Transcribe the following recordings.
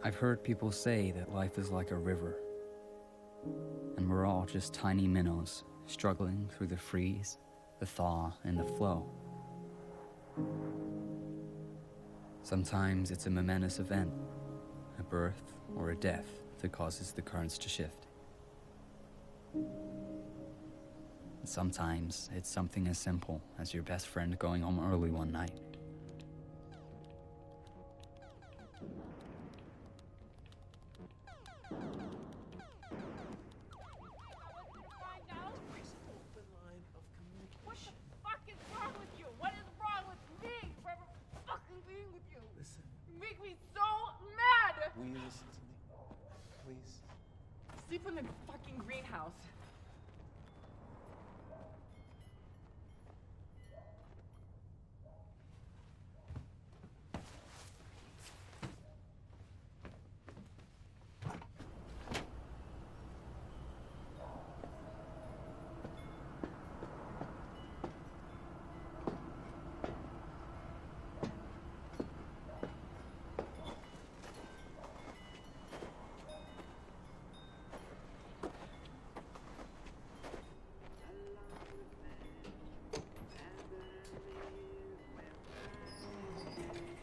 I've heard people say that life is like a river, and we're all just tiny minnows struggling through the freeze, the thaw, and the flow. Sometimes it's a momentous event, a birth or a death, that causes the currents to shift. And sometimes it's something as simple as your best friend going home early one night. Will you listen to me? Please? Sleep in the fucking greenhouse.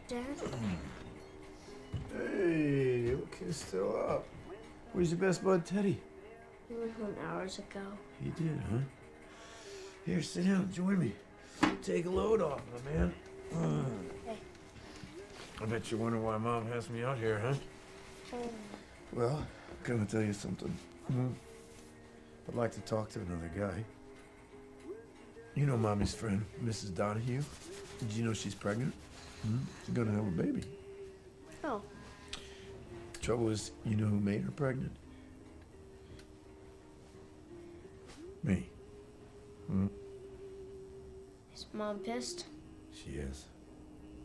Dad? Hey, look who's still up. Where's your best bud, Teddy? He went home hours ago. He did, huh? Here, sit down, join me. Take a load off, my man. Hey. I bet you're wondering why Mom has me out here, huh? Well, I'm gonna tell you something. I'd like to talk to another guy. You know Mommy's friend, Mrs. Donahue? Did you know she's pregnant? She's gonna have a baby. Oh. Trouble is, you know who made her pregnant? Me. Is Mom pissed? She is.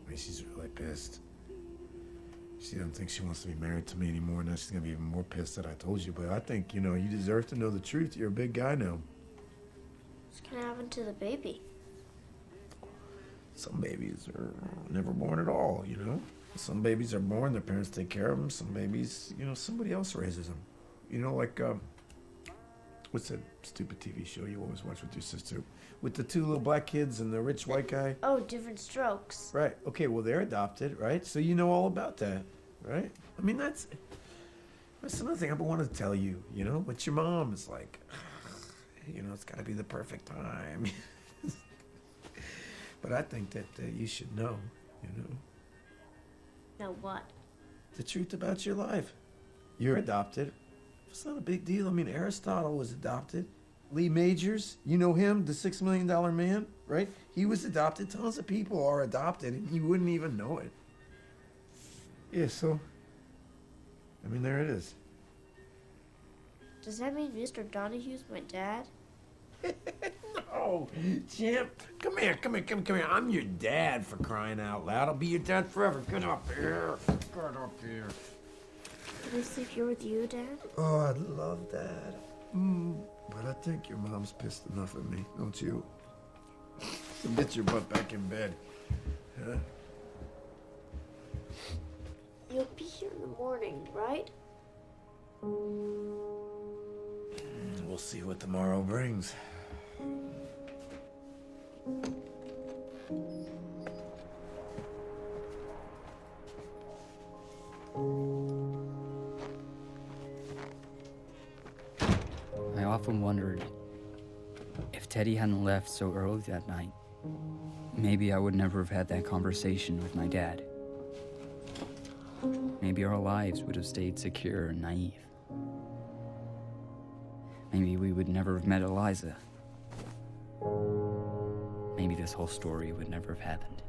I mean, she's really pissed. She doesn't think she wants to be married to me anymore. Now she's gonna be even more pissed that I told you. But I think, you deserve to know the truth. You're a big guy now. What's gonna happen to the baby? Some babies are never born at all, Some babies are born, their parents take care of them. Some babies, somebody else raises them. Like, what's that stupid TV show you always watch with your sister? With the two little black kids and the rich white guy? Oh, Different Strokes. Right. Okay, well, they're adopted, right? So you know all about that, right? I mean, that's another thing I've been wanting to tell you, But your mom is like, it's got to be the perfect time. But I think that you should know, Know what? the truth about your life. You're adopted. It's not a big deal. I mean, Aristotle was adopted. Lee Majors, you know him, the $6 Million man, right? He was adopted. Tons of people are adopted, and you wouldn't even know it. Yeah, so, there it is. Does that mean Mr. Donahue's my dad? No, champ. Come here. I'm your dad, for crying out loud. I'll be your dad forever. Get up here. Get up here. Can I sleep here with you, Dad? Oh, I'd love that. But I think your mom's pissed enough at me, don't you? So get your butt back in bed. Huh? You'll be here in the morning, right? We'll see what tomorrow brings. I often wondered if Teddy hadn't left so early that night, maybe I would never have had that conversation with my dad. Maybe our lives would have stayed secure and naive. Maybe we would never have met Eliza. Maybe this whole story would never have happened.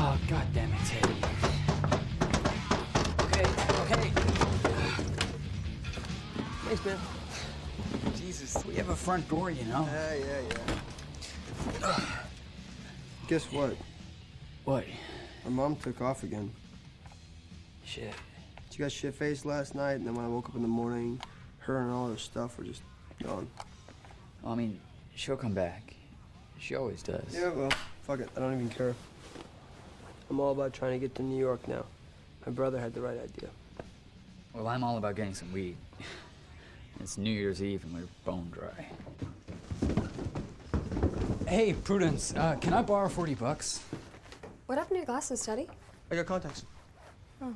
Oh, God damn it, Teddy. Okay. Thanks, man. Jesus, we have a front door, Yeah. Guess what? What? My mom took off again. Shit. She got shit-faced last night, and then when I woke up in the morning, her and all her stuff were just gone. Well, I mean, she'll come back. She always does. Yeah, well, fuck it. I don't even care. I'm all about trying to get to New York now. My brother had the right idea. Well, I'm all about getting some weed. It's New Year's Eve and we're bone dry. Hey, Prudence, can I borrow 40 bucks? What happened to your glasses, Teddy? I got contacts. Oh,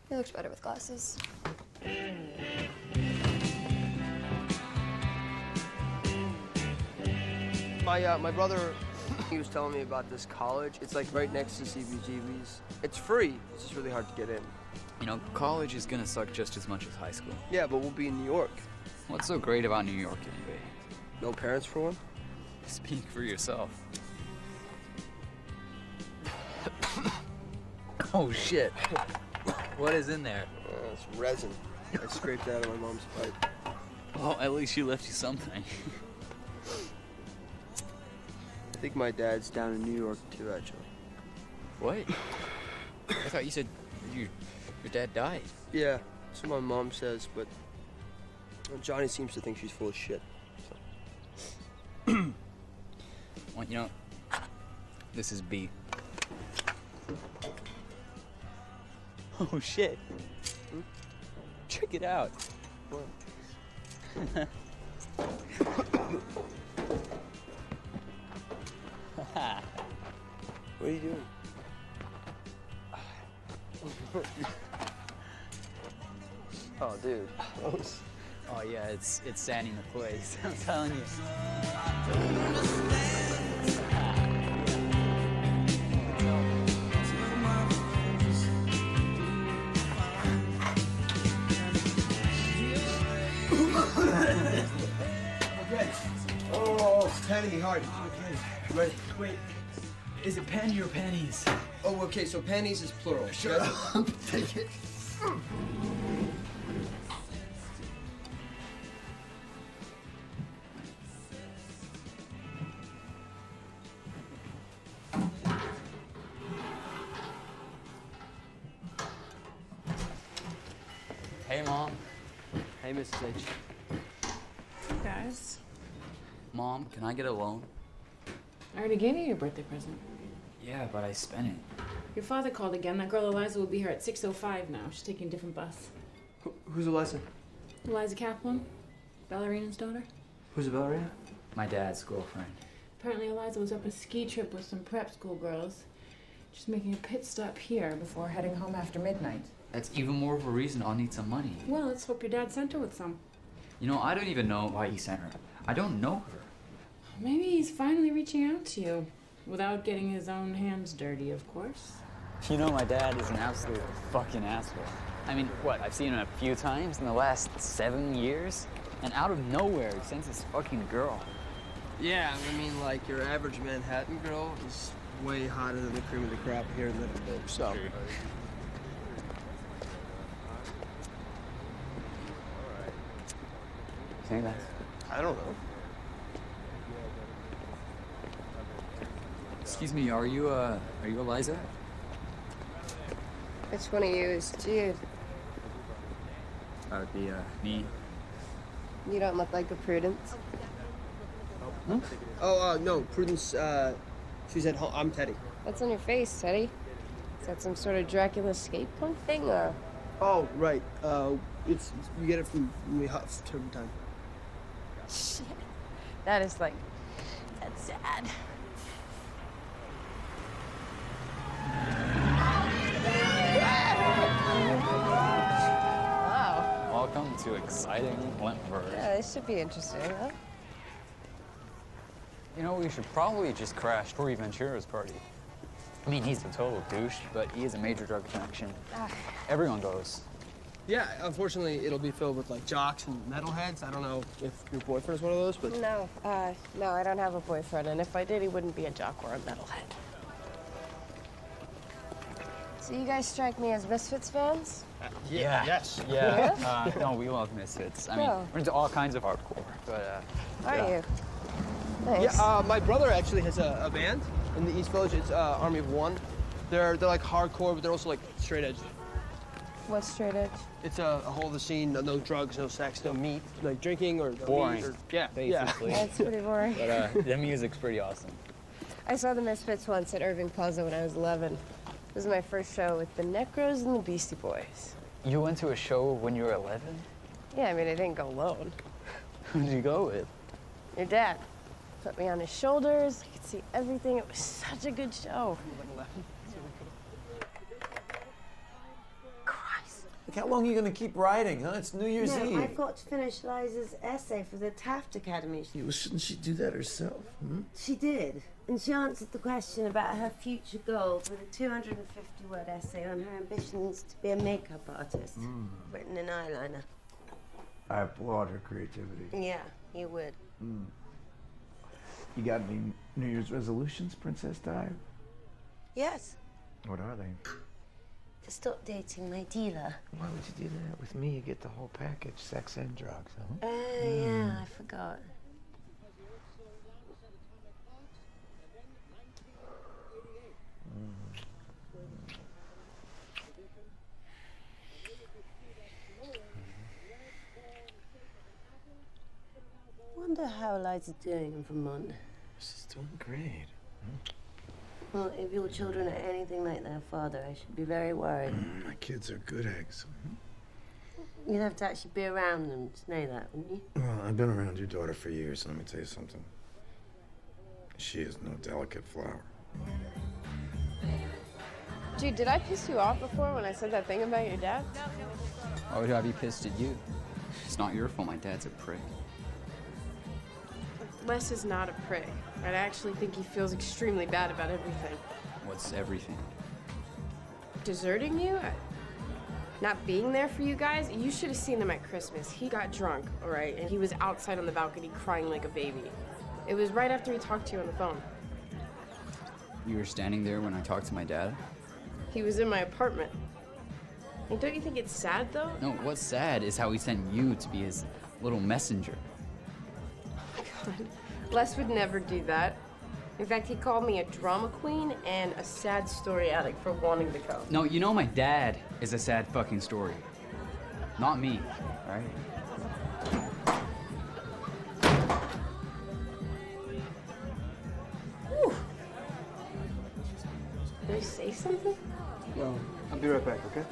he looks better with glasses. My brother, he was telling me about this college. It's like right next to CBGB's. It's free. It's just really hard to get in. You know, college is gonna suck just as much as high school. Yeah, but we'll be in New York. What's so great about New York anyway? No parents for one? Speak for yourself. Oh shit. What is in there? It's resin. I scraped it out of my mom's pipe. Well, at least she left you something. I think my dad's down in New York too, actually. What? I thought you said your dad died. Yeah, that's what my mom says, but Johnny seems to think she's full of shit. So. Well, you know, this is B. Oh shit. Check it out. What? What are you doing? Oh, dude. Oh yeah, it's sanding the place. I'm telling you. Okay. Oh, penny hard. Okay. Ready? Wait, is it panty or panties? Oh, okay, so panties is plural. Shut up. Take it. Hey, Mom. Hey, Mrs. H. Hey guys. Mom, can I get a loan? I already gave you your birthday present. Yeah, but I spent it. Your father called again. That girl Eliza will be here at 6:05 now. She's taking a different bus. Who's Eliza? Eliza Kaplan, ballerina's daughter. Who's a ballerina? My dad's girlfriend. Apparently Eliza was up a ski trip with some prep school girls. Just making a pit stop here before heading home after midnight. That's even more of a reason I'll need some money. Well, let's hope your dad sent her with some. You know, I don't even know why he sent her. I don't know her. Maybe he's finally reaching out to you. Without getting his own hands dirty, of course. You know, my dad is an absolute fucking asshole. I mean, what, I've seen him a few times in the last 7 years? And out of nowhere, he sends this fucking girl. Yeah, I mean, like, your average Manhattan girl is way hotter than the cream of the crop here in Liverpool, so. Think that? I don't know. Excuse me, are you Eliza? Which one of you is Jude? That would be, me. You don't look like a Prudence. Oh, no, Prudence, she's at home. I'm Teddy. What's on your face, Teddy? Is that some sort of Dracula skate punk thing, or? Oh, right. It's you get it from when we huff turpentine. Shit. That is like, that's sad. Wow. Welcome to exciting Wentworth. Yeah, this should be interesting, huh? You know, we should probably just crash Tory Ventura's party. I mean, he's a total douche, but he is a major drug connection. Everyone goes. Yeah, unfortunately, it'll be filled with, like, jocks and metalheads. I don't know if your boyfriend is one of those, but... No, no, I don't have a boyfriend, and if I did, he wouldn't be a jock or a metalhead. So you guys strike me as Misfits fans? Yeah. Yes. Yeah. No, we love Misfits. I mean, Oh. we're into all kinds of hardcore, but, Are yeah. you? Nice. Yeah, my brother actually has a band in the East Village. It's Army of One. They're like hardcore, but they're also, like, straight edge. What's straight edge? It's a whole of the scene, no drugs, no sex, no meat, like drinking or Boring. meat or, yeah, Basically. That's pretty boring. But the music's pretty awesome. I saw the Misfits once at Irving Plaza when I was 11. It was my first show with the Necros and the Beastie Boys. You went to a show when you were 11? Yeah, I mean, I didn't go alone. Who did you go with? Your dad put me on his shoulders. I could see everything. It was such a good show. Christ. Look, how long are you going to keep writing, huh? It's New Year's Eve. I've got to finish Liza's essay for the Taft Academy. Yeah, well, shouldn't she do that herself? Hmm? She did. And she answered the question about her future goals with a 250-word essay on her ambitions to be a makeup artist, written in eyeliner. I applaud her creativity. Yeah, you would. You got any New Year's resolutions, Princess Di? Yes, What are they? to stop dating my dealer. Why would you do that? With me, you get the whole package, sex and drugs, huh? Yeah, I forgot. Wonder how Liza's doing in Vermont. She's doing great. Well, if your children are anything like their father, I should be very worried. My kids are good eggs. You'd have to actually be around them to know that, wouldn't you? Well, I've been around your daughter for years, and let me tell you something. She is no delicate flower. Dude, did I piss you off before when I said that thing about your dad? Why would I be pissed at you? It's not your fault my dad's a prick. Les is not a prick. I actually think he feels extremely bad about everything. What's everything? Deserting you? Not being there for you guys? You should have seen him at Christmas. He got drunk, all right? And he was outside on the balcony crying like a baby. It was right after he talked to you on the phone. You were standing there when I talked to my dad? He was in my apartment. And don't you think it's sad, though? No, what's sad is how he sent you to be his little messenger. God. Les would never do that. In fact, he called me a drama queen and a sad story addict for wanting to come. No, you know my dad is a sad fucking story. Not me, all right? Whew. Did I say something? No, I'll be right back, okay?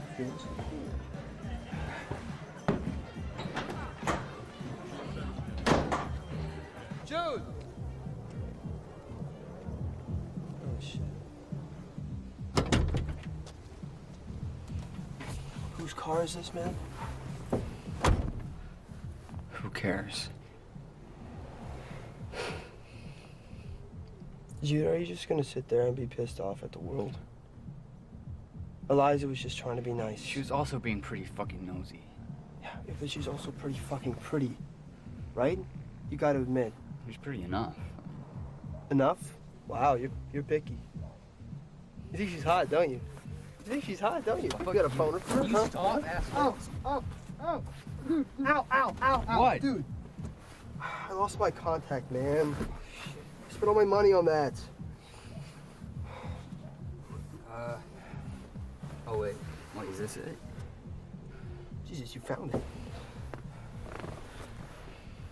Jude! Oh, shit. Whose car is this, man? Who cares? Jude, are you just gonna sit there and be pissed off at the world? Eliza was just trying to be nice. She was also being pretty fucking nosy. Yeah, but she's also pretty fucking pretty, right? You gotta admit. She was pretty enough. Enough? Wow, you're picky. You think she's hot, don't you? You think she's hot, don't you? You got a boner for her, huh? Stop, asshole. Ow, ow, ow. What? Dude, I lost my contact, man. I spent all my money on that. Oh wait, what, is this it? Jesus, you found it.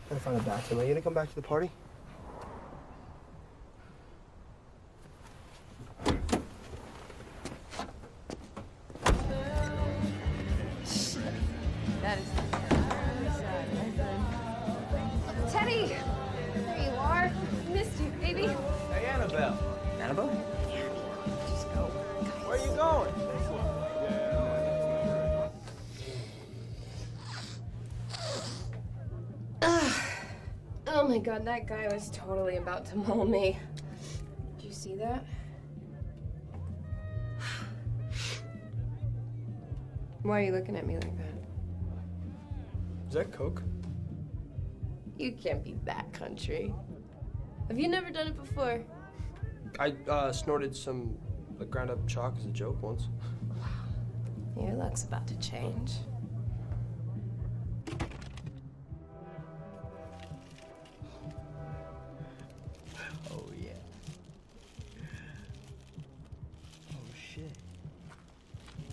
Gotta find a bathroom. Are you gonna come back to the party? That is really sad, my friend. Teddy! There you are. Missed you, baby. Hey, Annabelle. Annabelle? Just go. Where are you going? Oh my god, that guy was totally about to maul me. Did you see that? Why are you looking at me like that? Is that Coke? You can't be that country. Have you never done it before? I snorted some ground up chalk as a joke once. Your luck's about to change. Oh yeah. Oh shit.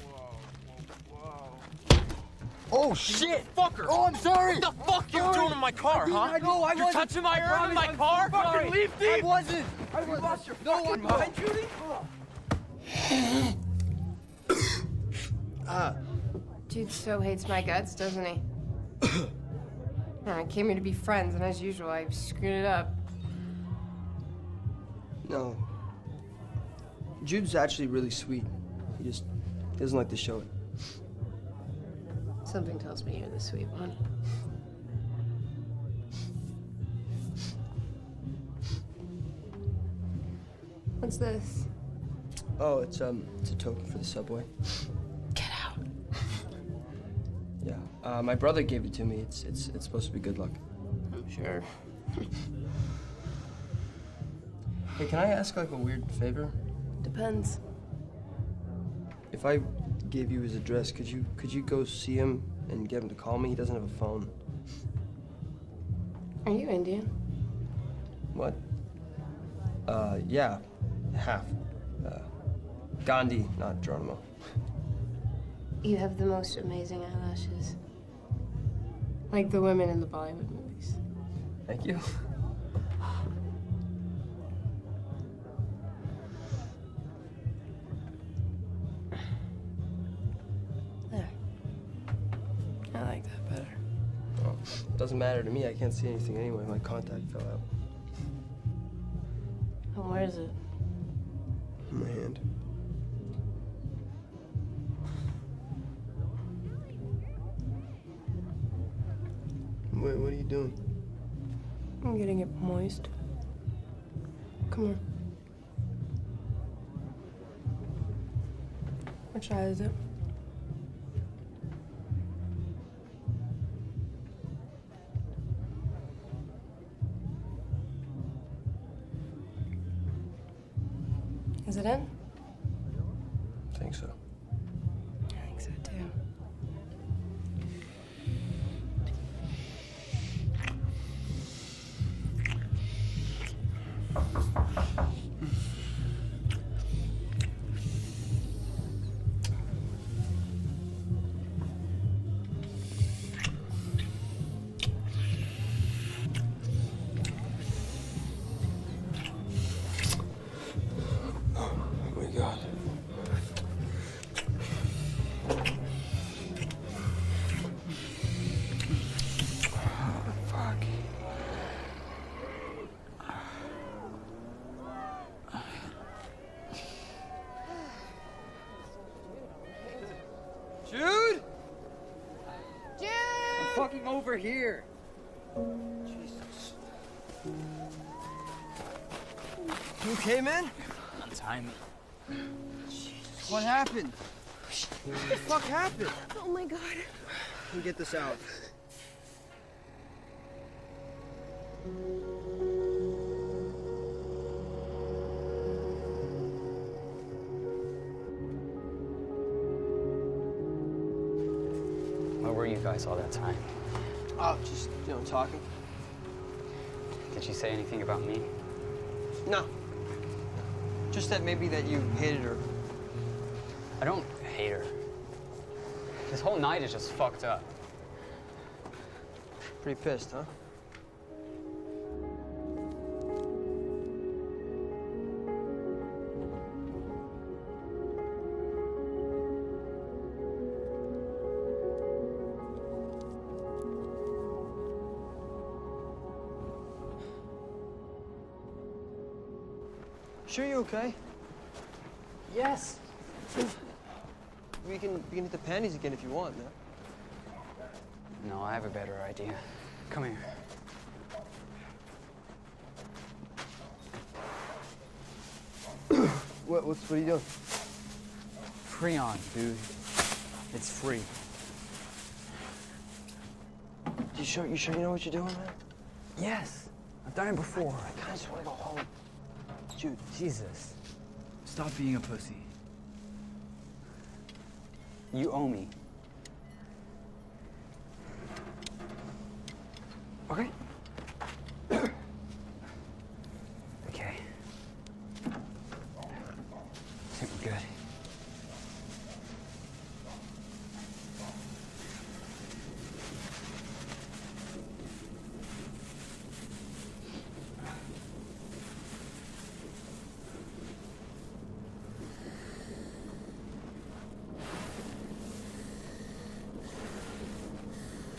Whoa. Oh, shit! Fucker! Oh, I'm sorry. What the fuck you doing in my car, huh? No, I You're wasn't. touching my I arm in promise my I'm car? so sorry. Fucking leave, I thief! wasn't. You lost your No, fucking I'm mind, not. Judy? Dude so hates my guts, doesn't he? I came here to be friends, and as usual, I screwed it up. No. Jude's actually really sweet. He just doesn't like to show it. Something tells me you're the sweet one. What's this? Oh, it's a token for the subway. Get out. Yeah. My brother gave it to me. It's supposed to be good luck. I'm sure. Hey, can I ask like a weird favor? Depends. If I gave you his address, could you go see him and get him to call me? He doesn't have a phone. Are you Indian? What? Yeah, half. Gandhi, not Geronimo. You have the most amazing eyelashes. Like the women in the Bollywood movies. Thank you. There. I like that better. Well, it doesn't matter to me. I can't see anything anyway. My contact fell out. And where is it? In my hand. Wait, what are you doing? I'm getting it moist. Come here. Which eye is it? Is it in? I think so. I think so too. Oh my God. Fuck. Jude? Jude! I'm fucking over here. Jesus. You okay, man? Untie me. What happened? What the fuck happened? Oh my God. Can we get this out? Where were you guys all that time? Oh, just, talking. Did she say anything about me? No. Just that maybe that you hated her. I don't hate her. This whole night is just fucked up. Pretty pissed, huh? Sure you okay? Yes. We can hit the panties again if you want, man. No, I have a better idea. Come here. What are you doing? Free on, dude. It's free. You sure you know what you're doing, man? Yes. I've done it before. I kinda just wanna go home. Dude, Jesus. Stop being a pussy. You owe me. Okay? Okay. I think we're good.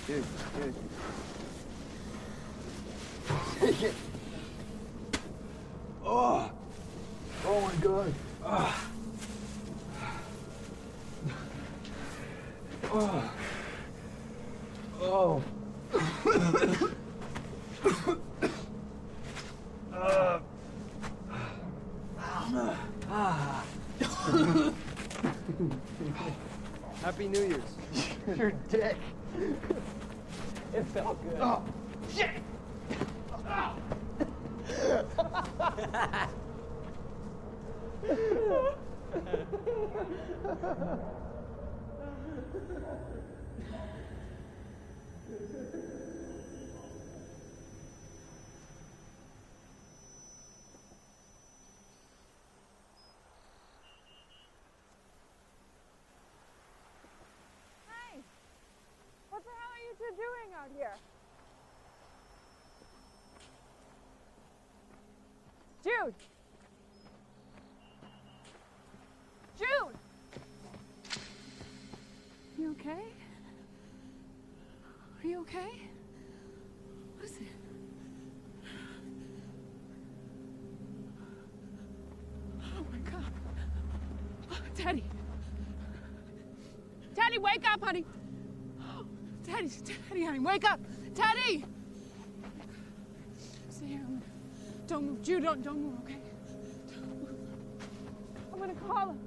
Good. Take it. Oh my God. Oh. Happy New Year's. Your dick. It felt good. Oh, shit. What the hell are you two doing out here? Jude! Jude! You okay? Are you okay? What is it? Oh my God. Oh, Teddy! Teddy, wake up, honey! Teddy, honey, wake up! Teddy! Stay here. Don't move. Jude, don't move, okay? Don't move. I'm gonna call him.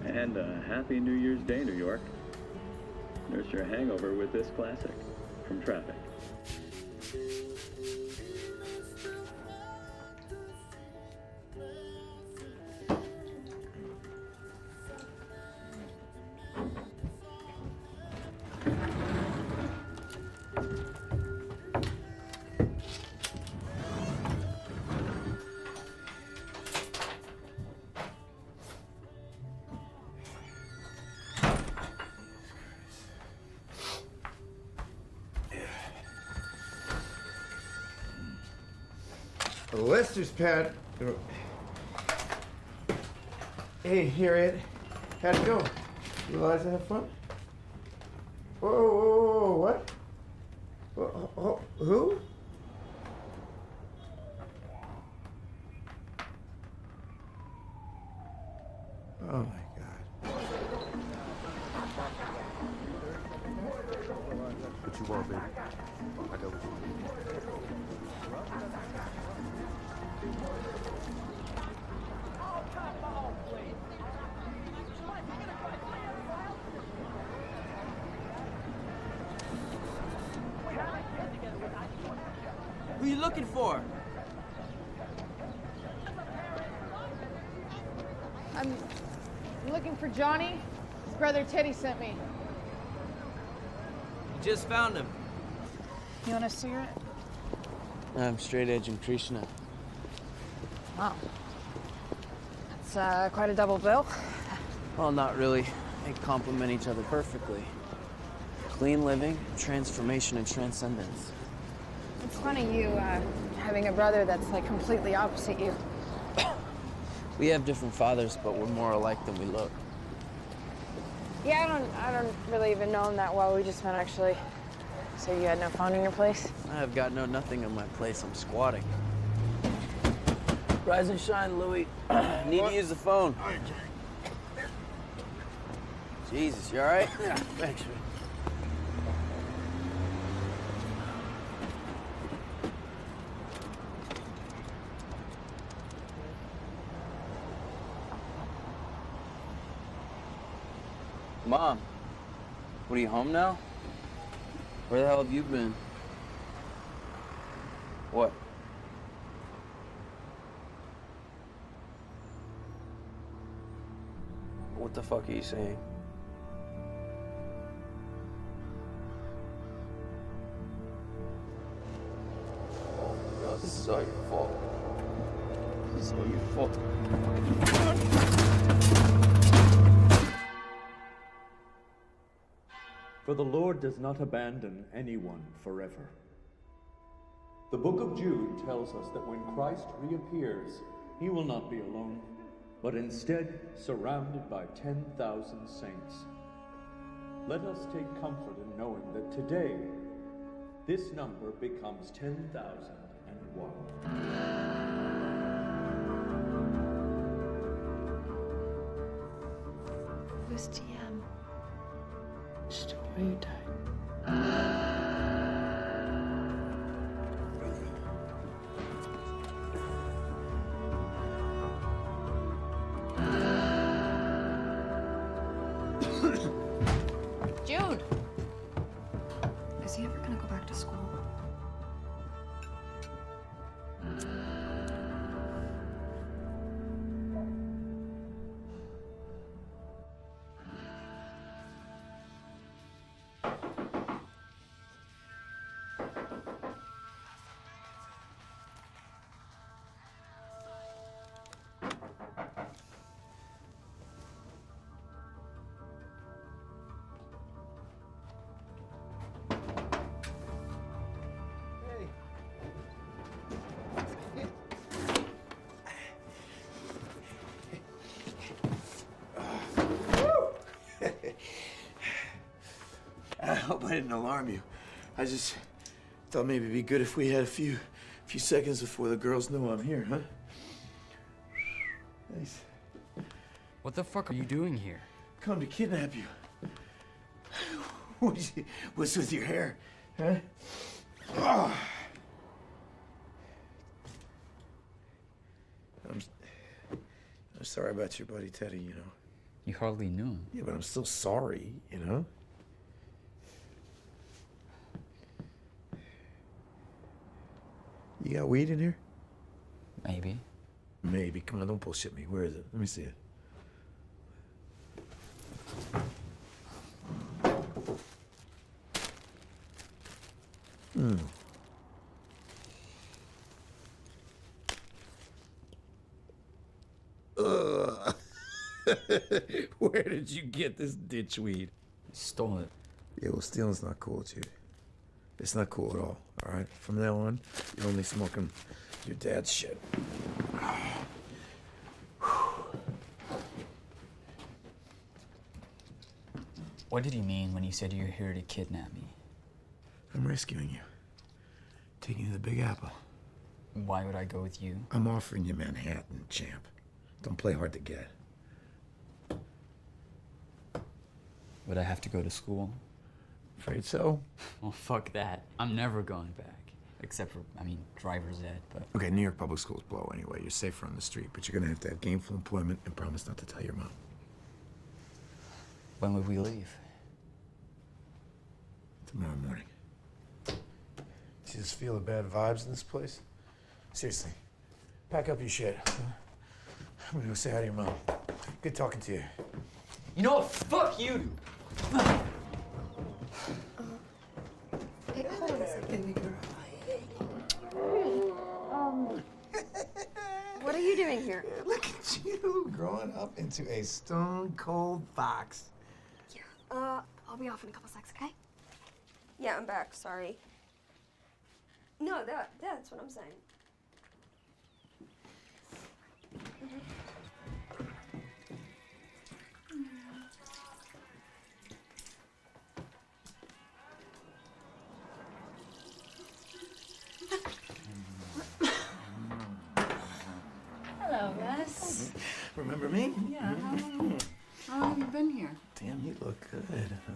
And a happy New Year's Day, New York. Nurse your hangover with this classic from Traffic. Lester's pad. Hey, Harriet. How'd it go? You guys have fun? Whoa, what? Who? Oh my God. What you want, baby? I got what you need. Who you looking for? I'm looking for Johnny. His brother Teddy sent me. Just found him. You want a cigarette? I'm straight edge in Krishna. Wow. That's quite a double bill. Well, not really. They complement each other perfectly. Clean living, transformation, and transcendence. It's funny you having a brother that's like completely opposite you. We have different fathers, but we're more alike than we look. Yeah, I don't really even know him that well. We just met actually. So you had no phone in your place? I've got nothing in my place. I'm squatting. Rise and shine, Louis. Need to use the phone. Jesus, you all right? Yeah, thanks. Mom, what, are you home now? Where the hell have you been? What? What the fuck are you saying? Oh my God, this is all your fault. This is all your fault. For the Lord does not abandon anyone forever. The book of Jude tells us that when Christ reappears, he will not be alone, but instead surrounded by 10,000 saints. Let us take comfort in knowing that today, this number becomes 10,001. Who's TM? Story time. Jude! Is he ever gonna go back to school? I hope I didn't alarm you. I just thought maybe it'd be good if we had a few seconds before the girls know I'm here, huh? Nice. What the fuck are you doing here? Come to kidnap you. What's with your hair, huh? Oh. I'm sorry about your buddy Teddy, you know. You hardly knew him. Yeah, but I'm still sorry, you know? You got weed in here? Maybe. Maybe. Come on, don't bullshit me. Where is it? Let me see it. Ugh. Where did you get this ditchweed? Stole it. Yeah, well, stealing's not cool, Jude. It's not cool at all right? From now on, you're only smoking your dad's shit. What did he mean when he said you're here to kidnap me? I'm rescuing you. Taking you to the Big Apple. Why would I go with you? I'm offering you Manhattan, champ. Don't play hard to get. Would I have to go to school? Afraid so? Well, fuck that. I'm never going back. Except for, driver's ed, but... Okay, New York public schools blow anyway. You're safer on the street, but you're gonna have to have gainful employment and promise not to tell your mom. When would we leave? Tomorrow morning. Do you just feel the bad vibes in this place? Seriously, pack up your shit. I'm gonna go say hi to your mom. Good talking to you. You know what? Fuck you! Hey, hold on a second. Baby girl. What are you doing here? Look at you, growing up into a stone-cold fox. Yeah. I'll be off in a couple seconds, okay? Yeah, I'm back. Sorry. No, that's what I'm saying. Hello, Russ. Remember me? Yeah, how long have you been here? Damn, you look good, huh?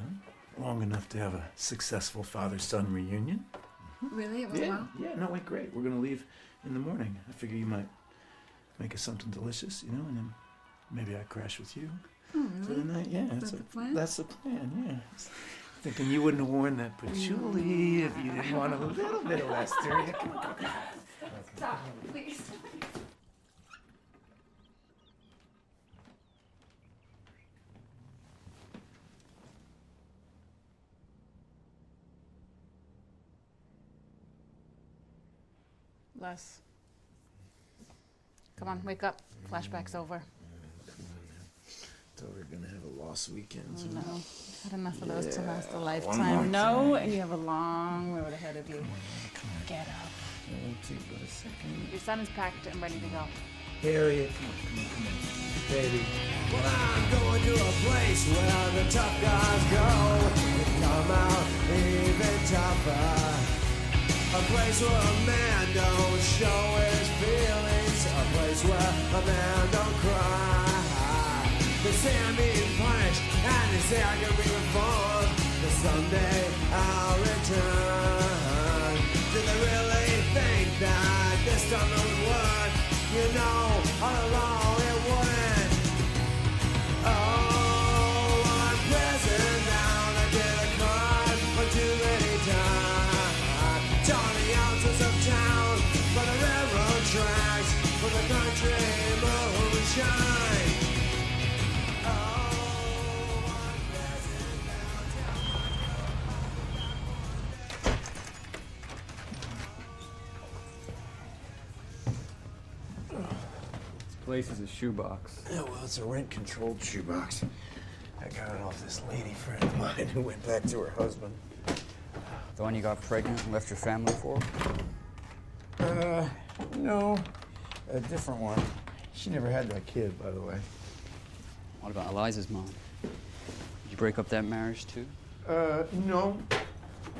Long enough to have a successful father-son reunion. Really? It went Yeah, well? yeah, no, went great. We're gonna leave in the morning. I figure you might make us something delicious, and then maybe I crash with you Oh, for really? the night. Yeah, Is that the plan? That's the plan. Yeah. Thinking you wouldn't have worn that patchouli if you didn't want a little bit of Lester. Yeah, come on, come on. Stop, please. Les. Come on, wake up. Flashback's over. Thought we were gonna have a lost weekend. Oh, no. Had enough of those to last a One more lifetime. No, and you have a long road ahead of you. Get up. It won't take but a second. Your son is packed and ready to go. Harriet, come on. Baby. Well, I'm going to a place where the tough guys go. They come out even tougher. A place where a man don't show his feelings. A place where a man don't cry. They say I'm being punished, and they say I can be reformed. But someday I'll return. Do they really think that this time it would work? You know, all along it wouldn't. Oh, I'm prison down. I did a crime for too many times. Torn the ounces of town for the railroad tracks, for the country moonshine. Place is a shoebox. Yeah, well, it's a rent-controlled shoebox. I got it off this lady friend of mine who went back to her husband. The one you got pregnant and left your family for? No. A different one. She never had that kid, by the way. What about Eliza's mom? Did you break up that marriage too? No.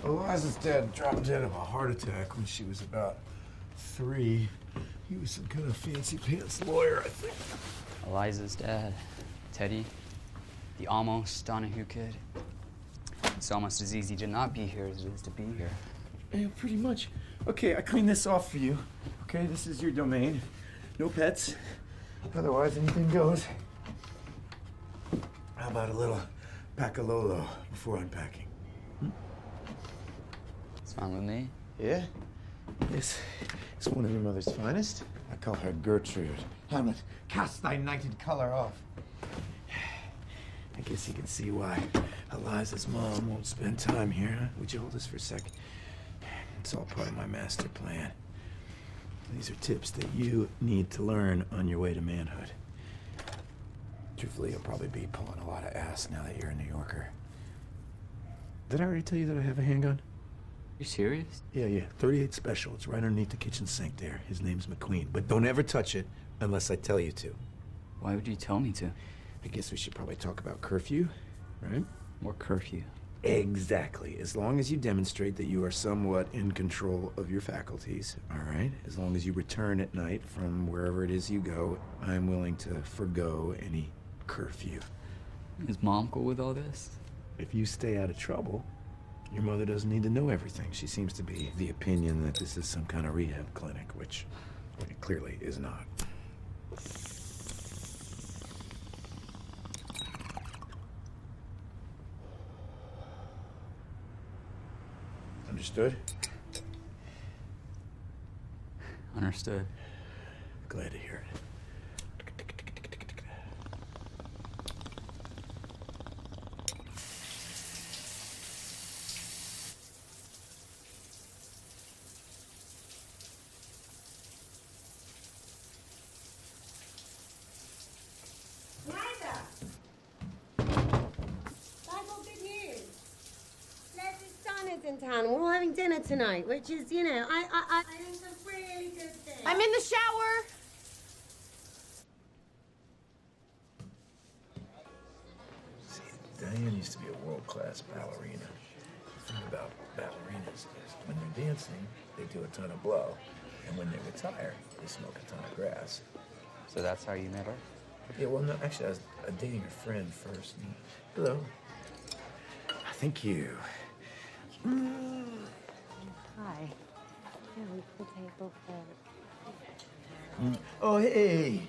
Eliza's dad dropped dead of a heart attack when she was about 3. He was some kind of fancy pants lawyer, I think. Eliza's dad, Teddy, the almost Donahue kid. It's almost as easy to not be here as it is to be here. Yeah, pretty much. Okay, I cleaned this off for you. Okay, this is your domain. No pets. Otherwise, anything goes. How about a little Pacalolo before unpacking? It's fine with me. Yeah? It's one of your mother's finest. I call her Gertrude. Hamlet, cast thy knighted color off. I guess you can see why Eliza's mom won't spend time here, huh? Would you hold this for a sec? It's all part of my master plan. These are tips that you need to learn on your way to manhood. Truthfully, you'll probably be pulling a lot of ass now that you're a New Yorker. Did I already tell you that I have a handgun? You serious? Yeah. 38 special. It's right underneath the kitchen sink there. His name's McQueen. But don't ever touch it unless I tell you to. Why would you tell me to? I guess we should probably talk about curfew, right? More curfew. Exactly. As long as you demonstrate that you are somewhat in control of your faculties, all right? As long as you return at night from wherever it is you go, I'm willing to forgo any curfew. Is Mom cool with all this? If you stay out of trouble, your mother doesn't need to know everything. She seems to be of the opinion that this is some kind of rehab clinic, which it clearly is not. Understood? Understood. Glad to hear it. In town, and we're all having dinner tonight, which is, you know, I think it's a really good thing. I'm in the shower. See, Diane used to be a world-class ballerina. The thing about ballerinas is when they're dancing, they do a ton of blow. And when they retire, they smoke a ton of grass. So that's how you met her? Yeah, well, no, actually, I was dating her friend first. Hello. Thank you. Hi. Yeah, the table for... Oh, hey.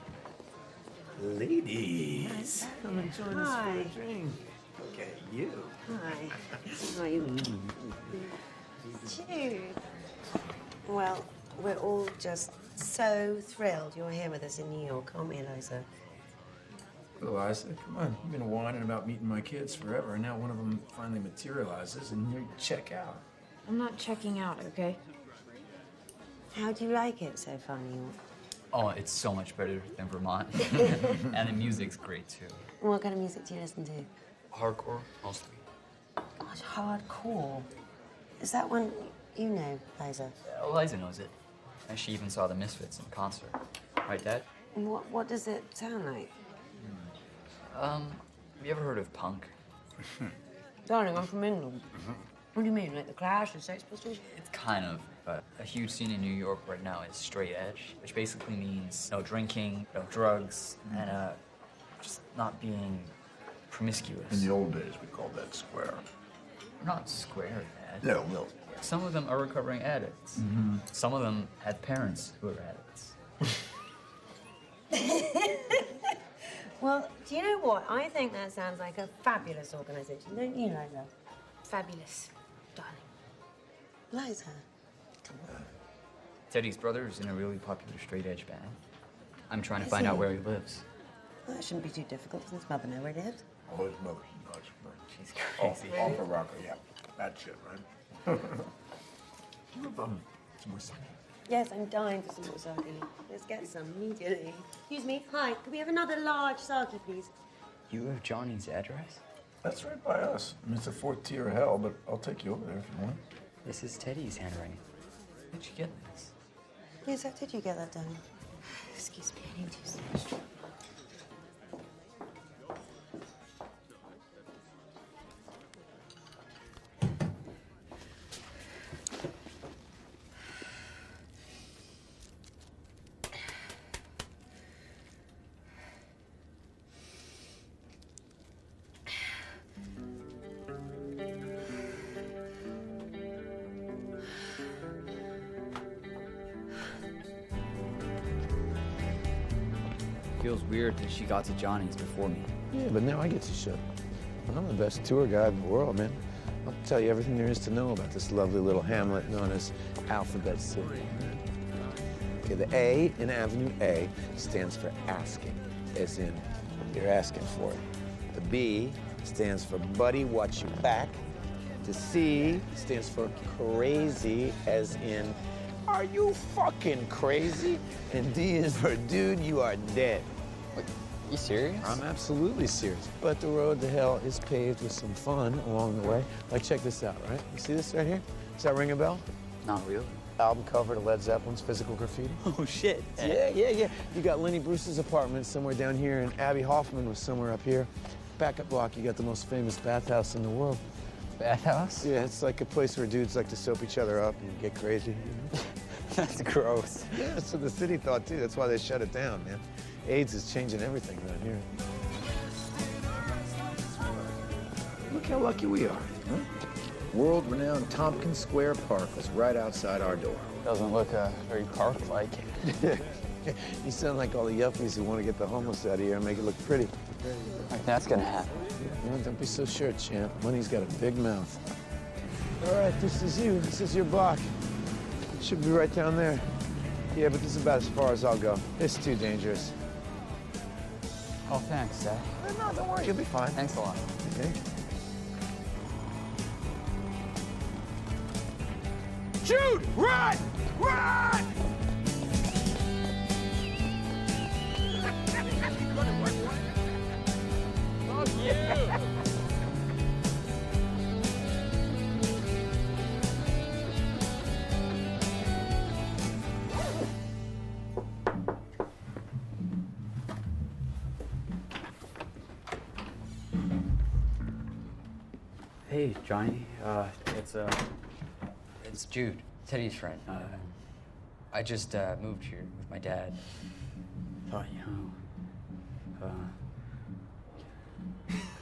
Ladies, come and join us for a drink. Okay, you. Hi. How are you? Jude. Well, we're all just so thrilled you're here with us in New York, aren't we, Eliza? Eliza, come on. You've been whining about meeting my kids forever, and now one of them finally materializes, and you check out. I'm not checking out, okay? How do you like it so far, New York? Oh, it's so much better than Vermont. And the music's great, too. What kind of music do you listen to? Hardcore, mostly. Gosh, hardcore. Is that one you know, Liza? Eliza knows it. And she even saw the Misfits in concert. Right, Dad? And what does it sound like? Have you ever heard of punk? Darling, I'm from England. What do you mean, like the Clash and Sex Pistols? It's kind of, but a huge scene in New York right now is straight edge, which basically means no drinking, no drugs, and just not being promiscuous. In the old days, we called that square. We're not square, Dad. No. Some of them are recovering addicts. Mm-hmm. Some of them had parents who were addicts. Well, do you know what? I think that sounds like a fabulous organisation, don't you, Liza? Fabulous, darling. Liza? Teddy's brother is in a really popular straight edge band. I'm trying to find out where he lives. Well, that shouldn't be too difficult. Does his mother know where he lives? Oh, his mother's nuts. She's crazy. Off a rocker, yeah. That shit, right? Some more sake. Yes, I'm dying for some more sake. Let's get some immediately. Excuse me. Hi. Could we have another large sake, please? You have Johnny's address? That's right by us. I mean, it's a 4th tier of hell, but I'll take you over there if you want. This is Teddy's handwriting. Where'd you get this? Yes, how did you get that done? Excuse me, I need to use the restroom. Feels weird that she got to Johnny's before me. Yeah, but now I get to show. I'm the best tour guide in the world, man. I'll tell you everything there is to know about this lovely little hamlet known as Alphabet City. Okay, the A in Avenue A stands for asking, as in you're asking for it. The B stands for buddy, watch your back. The C stands for crazy, as in are you fucking crazy? And D is for dude, you are dead. Like, you serious? I'm absolutely serious. But the road to hell is paved with some fun along the way. Like, check this out, right? You see this right here? Does that ring a bell? Not really. Album cover to Led Zeppelin's Physical Graffiti. Oh, shit. Yeah. You got Lenny Bruce's apartment somewhere down here, and Abby Hoffman was somewhere up here. Back up block, you got the most famous bathhouse in the world. Bathhouse? Yeah, it's like a place where dudes like to soap each other up and get crazy. You know? That's gross. Yeah, that's what the city thought, too. That's why they shut it down, man. AIDS is changing everything around here. Look how lucky we are, huh? World-renowned Tompkins Square Park is right outside our door. Doesn't look very park-like. You sound like all the yuppies who want to get the homeless out of here and make it look pretty. Like that's gonna happen. No, don't be so sure, champ. Money's got a big mouth. All right, this is you. This is your block. Should be right down there. Yeah, but this is about as far as I'll go. It's too dangerous. Oh, thanks, Dad. No, don't worry. You'll be fine. Thanks a lot. Okay. Jude, run! Run! Fuck you! Hey, Johnny. It's Jude, Teddy's friend. I just moved here with my dad. Thought,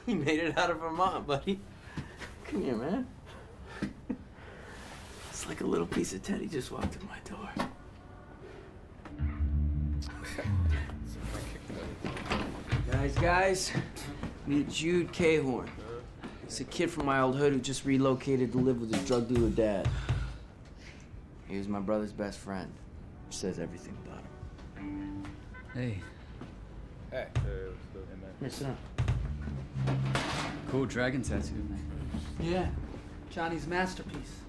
You made it out of Vermont, buddy. Come here, man. It's like a little piece of Teddy just walked in my door. Guys, meet Jude Cahorn. He's a kid from my old hood who just relocated to live with his drug dealer dad. He was my brother's best friend, which says everything about him. Hey. Hey. Listen up. Cool dragon tattoo, man. Yeah, Johnny's masterpiece.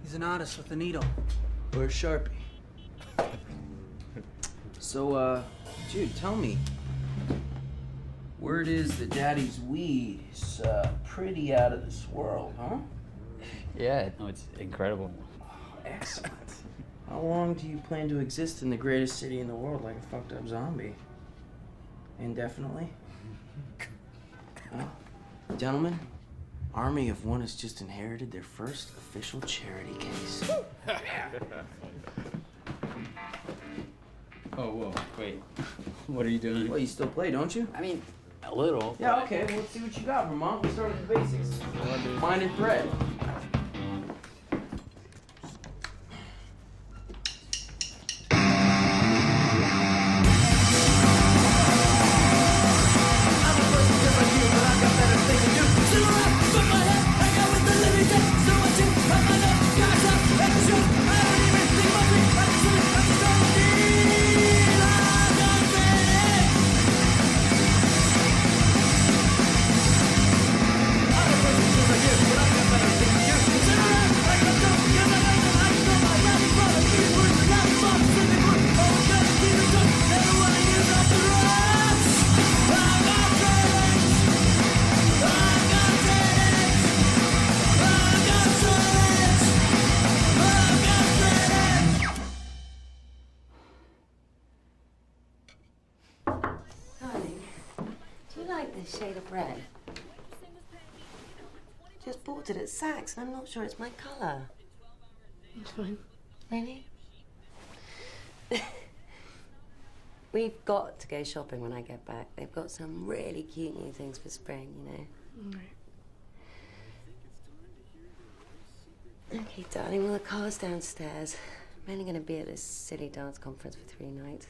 He's an artist with a needle. Or a Sharpie. So, Jude, tell me. Word is that Daddy's weed is pretty out of this world, huh? Yeah, no, it's incredible. Excellent. How long do you plan to exist in the greatest city in the world like a fucked up zombie? Indefinitely? Gentlemen, Army of One has just inherited their first official charity case. Oh, whoa, wait. What are you doing? Well, you still play, don't you? I mean, a little. Yeah, okay, well, let's see what you got, Vermont. We'll start with the basics. Mine and thread. Shade of red. Just bought it at Saks, and I'm not sure it's my colour. It's fine. Really? We've got to go shopping when I get back. They've got some really cute new things for spring, you know. All right. Okay, darling, well, the car's downstairs. I'm only going to be at this silly dance conference for 3 nights.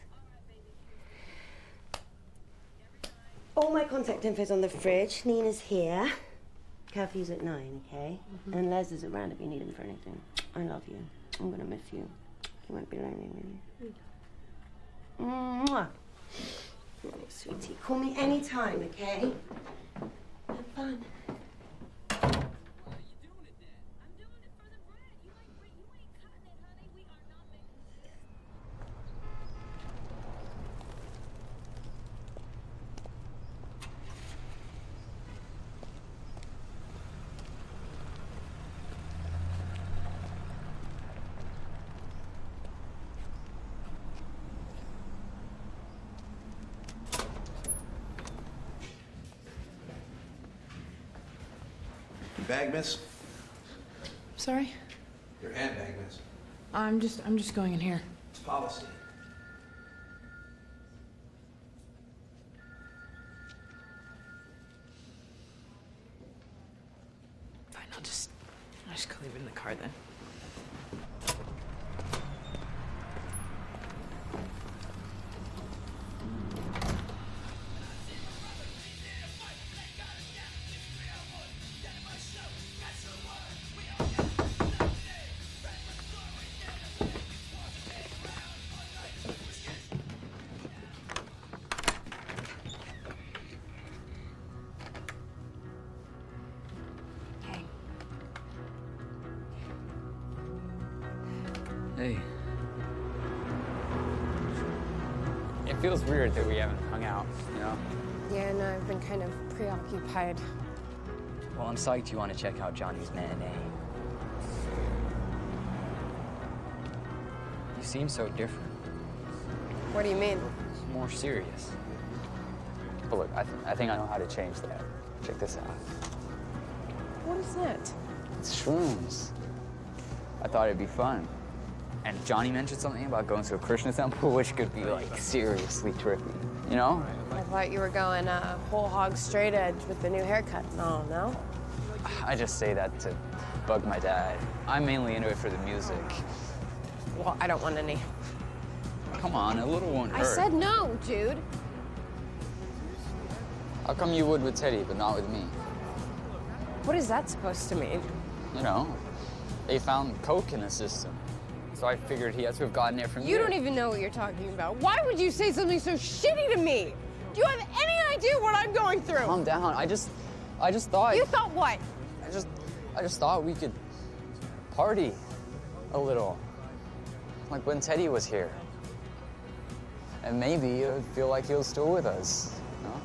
All my contact info's on the fridge. Nina's here. Curfew's at 9, okay? And Les is around if you need him for anything. I love you. I'm gonna miss you. You won't be lonely, will you? Mwah! Oh, sweetie, call me anytime, okay? Have fun. Bag, miss? Sorry? Your handbag, miss. I'm just going in here. It's policy. Fine, I'll just go leave it in the car then. Hey. It feels weird that we haven't hung out, you know? Yeah, no, I've been kind of preoccupied. Well, I'm psyched you want to check out Johnny's matinee. You seem so different. What do you mean? More serious. But look, I think I know how to change that. Check this out. What is that? It's shrooms. I thought it'd be fun. And Johnny mentioned something about going to a Krishna temple, which could be, like, seriously trippy, you know? I thought you were going whole hog straight edge with the new haircut. No? I just say that to bug my dad. I'm mainly into it for the music. Well, I don't want any. Come on, a little won't hurt. I said no, Jude. How come you would with Teddy, but not with me? What is that supposed to mean? You know, they found coke in the system. So I figured he had to have gotten it from you. You don't even know what you're talking about. Why would you say something so shitty to me? Do you have any idea what I'm going through? Calm down. I just thought. You thought what? I just thought we could party a little. Like when Teddy was here. And maybe it would feel like he was still with us. You know?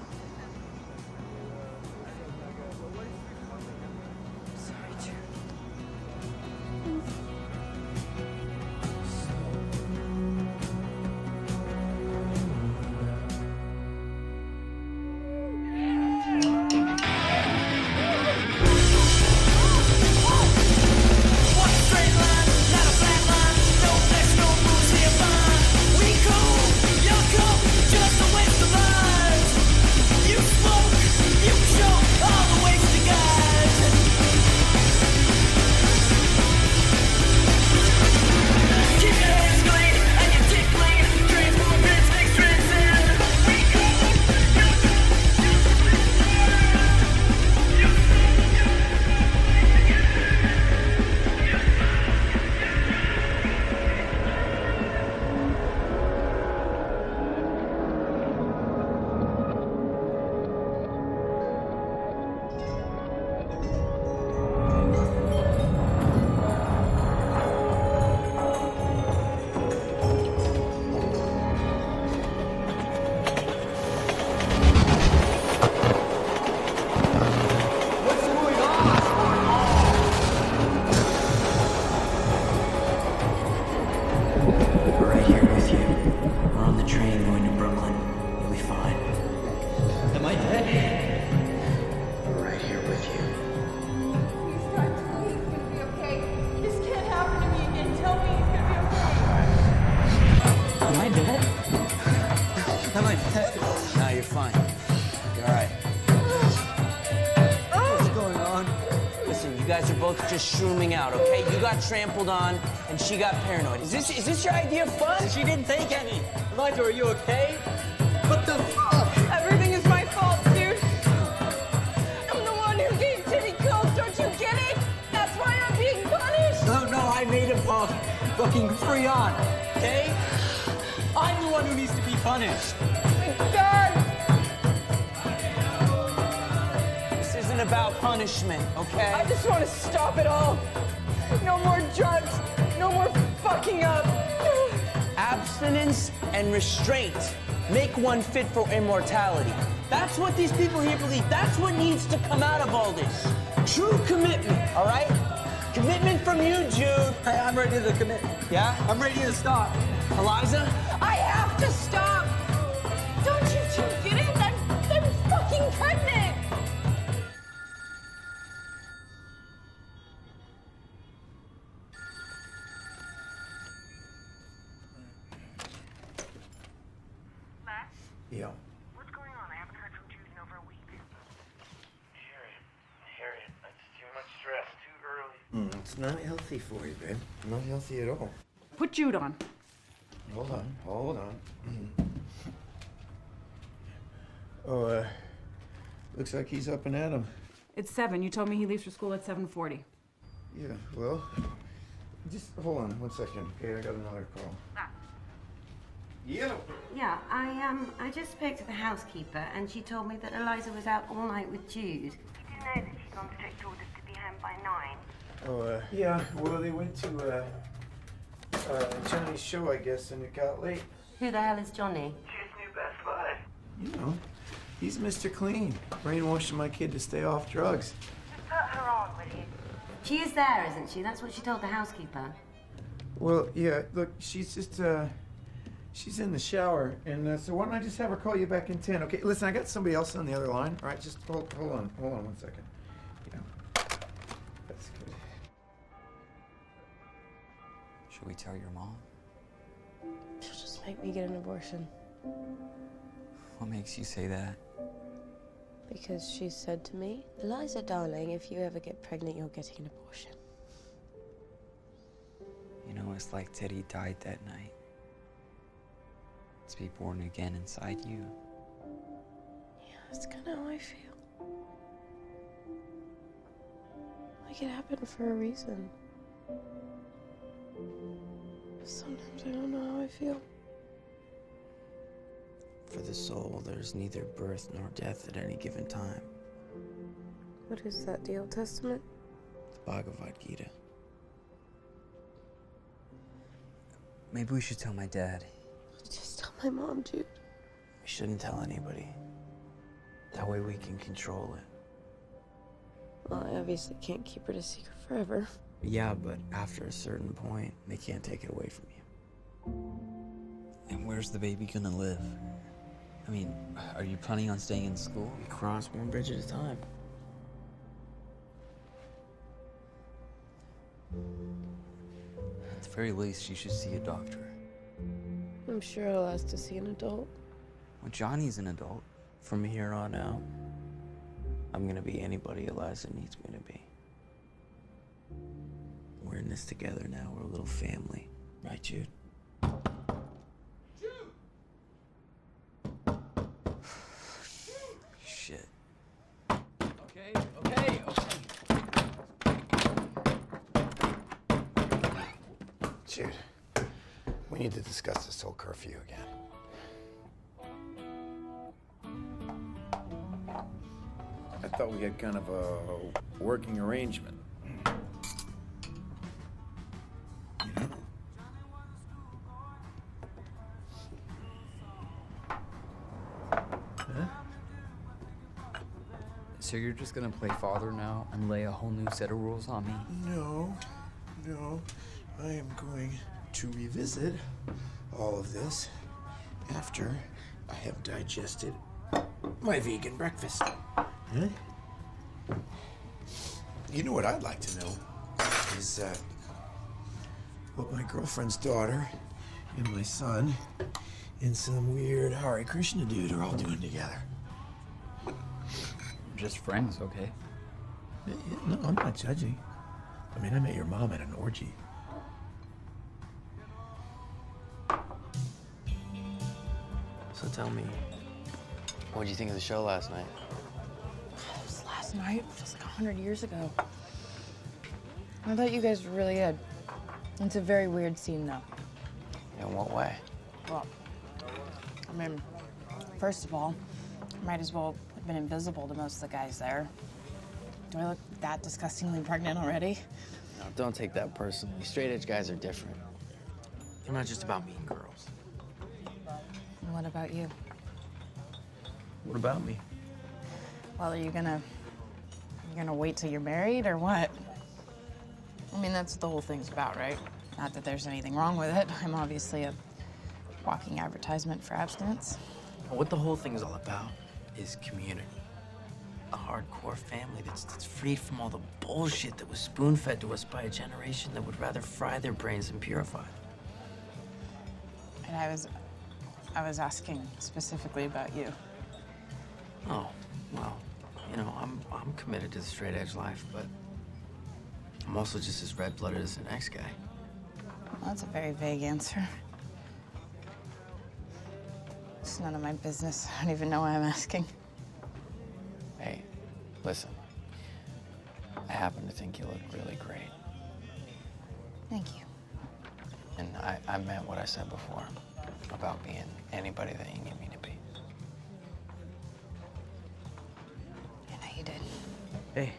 No, you're fine. You're all right. What's going on? Listen, you guys are both just shrooming out, okay? You got trampled on, and she got paranoid. Is this your idea of fun? She didn't take any. Eliza, are you okay? What the fuck? Everything is my fault, dude. I'm the one who gave Teddy coke. Don't you get it? That's why I'm being punished. No, I made him fucking free on, okay? I'm the one who needs to be punished. God! This isn't about punishment, okay? I just want to stop it all. No more drugs. No more fucking up. Abstinence and restraint make one fit for immortality. That's what these people here believe. That's what needs to come out of all this. True commitment, all right? Commitment from you, Jude. Hey, I'm ready to commit. Yeah? I'm ready to stop. Eliza? I have to stop. Don't you two get it? I'm fucking pregnant. Yeah. What's going on? I haven't heard from Jude in over a week. Harriet, that's too much stress, too early. It's not healthy for you, babe. Not healthy at all. Put Jude on. Hold on. Oh, looks like he's up and at 'em. It's 7. You told me he leaves for school at 7:40. Yeah, well, just hold on 1 second. Okay, I got another call. Yeah. Yeah, I just spoke to the housekeeper, and she told me that Eliza was out all night with Jude. You do know that she's on strict orders to be home by 9. Oh, yeah, well, they went to, Johnny's show, I guess, and it got late. Who the hell is Johnny? Jude's new best bud. You know, he's Mr. Clean, brainwashing my kid to stay off drugs. Just put her on, will you? She is there, isn't she? That's what she told the housekeeper. Well, yeah, look, she's just, she's in the shower, and so why don't I just have her call you back in 10? Okay, listen, I got somebody else on the other line. All right, just hold on 1 second. Yeah, that's good. Should we tell your mom? She'll just make me get an abortion. What makes you say that? Because she said to me, Eliza, darling, if you ever get pregnant, you're getting an abortion. You know, it's like Teddy died that night. To be born again inside you. Yeah, that's kind of how I feel. Like it happened for a reason. Sometimes I don't know how I feel. For the soul, there's neither birth nor death at any given time. What is that, the Old Testament? The Bhagavad Gita. Maybe we should tell my dad. Just tell my mom, Jude. We shouldn't tell anybody. That way we can control it. Well, I obviously can't keep it a secret forever. Yeah, but after a certain point, they can't take it away from you. And where's the baby gonna live? I mean, are you planning on staying in school? We cross one bridge at a time. At the very least, you should see a doctor. I'm sure I'll ask to see an adult. Well, Johnny's an adult. From here on out, I'm gonna be anybody Eliza needs me to be. We're in this together now. We're a little family. Right, Jude? Shit. Okay. Jude, we need to discuss this whole curfew again. I thought we had kind of a working arrangement. So you're just gonna play father now and lay a whole new set of rules on me? No. I am going to revisit all of this after I have digested my vegan breakfast. Huh? You know what I'd like to know is what my girlfriend's daughter and my son and some weird Hare Krishna dude are all doing together. Just friends, okay? Yeah, no, I'm not judging. I mean, I met your mom at an orgy. So tell me, what did you think of the show last night? It was last night. It was like 100 years ago. I thought you guys were really good. It's a very weird scene, though. In what way? Well, I mean, first of all, I might as well have been invisible to most of the guys there. Do I look that disgustingly pregnant already? No, don't take that personally. Straight edge guys are different. They're not just about mean girls. And what about you? What about me? Well, are you gonna wait till you're married or what? I mean, that's what the whole thing's about, right? Not that there's anything wrong with it. I'm obviously a walking advertisement for abstinence. What the whole thing is all about is community. A hardcore family that's freed from all the bullshit that was spoon-fed to us by a generation that would rather fry their brains than purify. And I was asking specifically about you. Oh, well, you know, I'm committed to the straight edge life, but I'm also just as red-blooded as the next guy. Well, that's a very vague answer. It's none of my business. I don't even know why I'm asking. Hey, listen. I happen to think you look really great. Thank you. And I meant what I said before about being anybody that you need me to be. I know you did. Hey,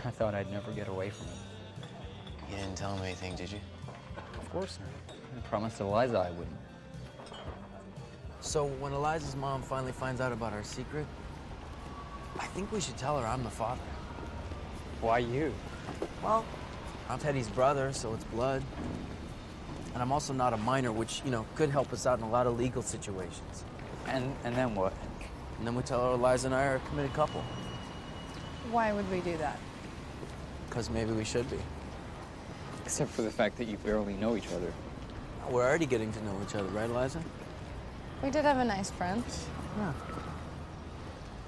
I thought I'd never get away from it. You didn't tell him anything, did you? Of course not. I promised Eliza I wouldn't. So when Eliza's mom finally finds out about our secret, I think we should tell her I'm the father. Why you? Well, I'm Teddy's brother, so it's blood. And I'm also not a minor, which, you know, could help us out in a lot of legal situations. And then what? And then we tell her Eliza and I are a committed couple. Why would we do that? Because maybe we should be. Except for the fact that you barely know each other. We're already getting to know each other, right, Eliza? We did have a nice friend. Yeah.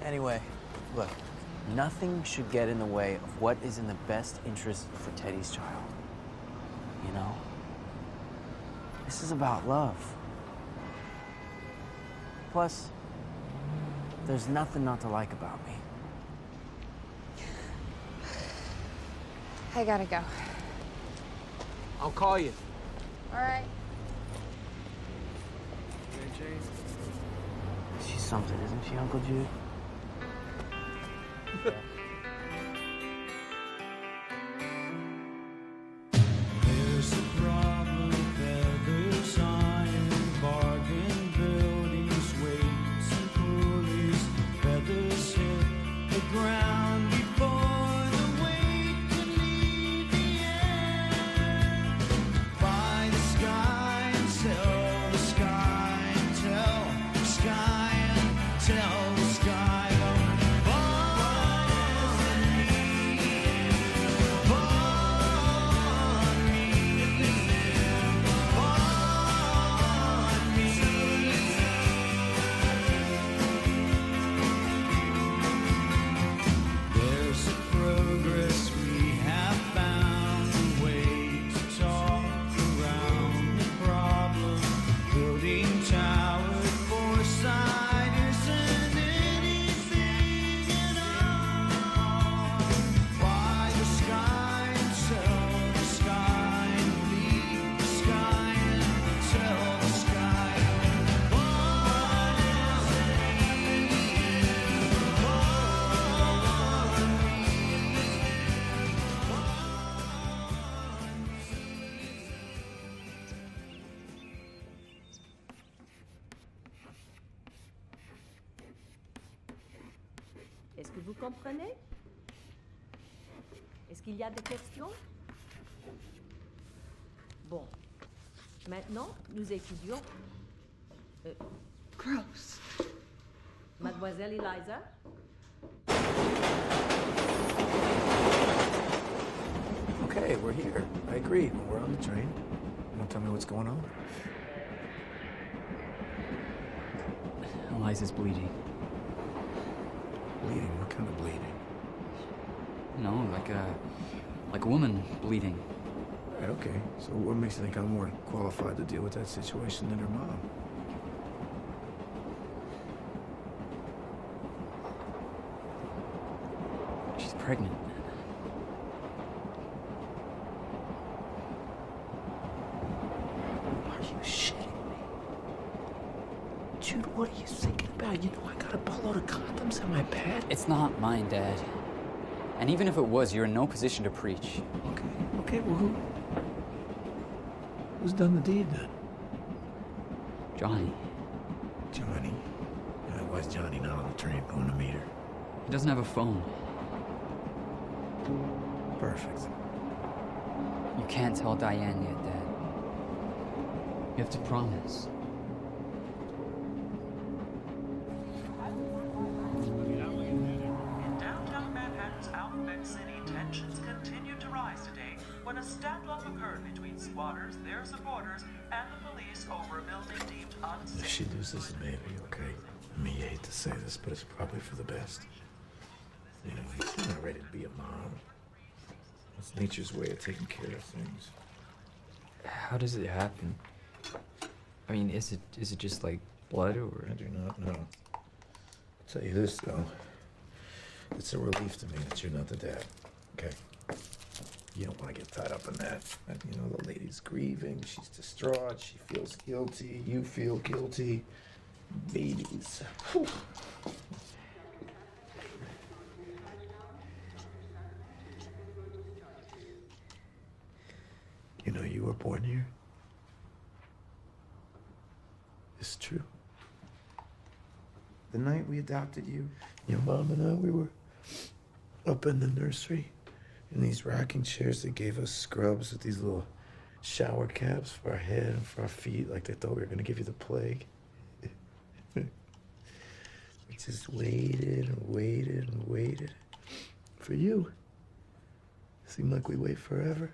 Anyway, look, nothing should get in the way of what is in the best interest for Teddy's child. You know? This is about love. Plus, There's nothing not to like about me. I gotta go. I'll call you. All right. She's something, isn't she, Uncle Jude? There's a problem, feathers, iron, bargain buildings, weights and pulleys. Feathers hit the ground before the weight can leave the air. By the sky and tell the sky and tell the sky and tell the sky. There's a progress we have found, a way to talk around the problem. Building towers, foresight isn't anything at all. By the sky and tell the sky, and leave the sky and tell the sky. Est-ce que vous comprenez? Est-ce qu'il y a des questions? Bon. Maintenant, nous étudions... Gross. Mademoiselle Eliza? Okay, we're here. I agreed. We're on the train. You want to tell me what's going on? Eliza's bleeding. Bleeding? What kind of bleeding? No, like a woman bleeding. Right, okay. So what makes you think I'm more qualified to deal with that situation than her mom? She's pregnant. Are you shitting me? Jude, what are you thinking about? You know I got a boatload of condoms in my bed. It's not mine, Dad. And even if it was, you're in no position to preach. Okay, well, who's done the deed then? Johnny. Johnny? Why is Johnny not on the train going to meet her? He doesn't have a phone. Perfect. You can't tell Diane yet, Dad. You have to promise. In downtown Manhattan's Outback City, tensions continued to rise today when a standoff occurred between squatters, their supporters, and the police over a building deemed unsafe. If she loses the baby, okay? I mean, you hate to say this, but it's probably for the best. You know, she's not ready to be a mom. It's nature's way of taking care of things. How does it happen? I mean, is it just like blood or? I do not know. I'll tell you this, though. It's a relief to me that you're not the dad, okay? You don't want to get tied up in that. And, you know, the lady's grieving, she's distraught, she feels guilty, you feel guilty. Babies. Whew. You know, you were born here. It's true. The night we adopted you, your mom and I, we were up in the nursery in these rocking chairs. They gave us scrubs with these little shower caps for our head and for our feet, like they thought we were going to give you the plague. We just waited and waited and waited for you. Seemed like we wait forever.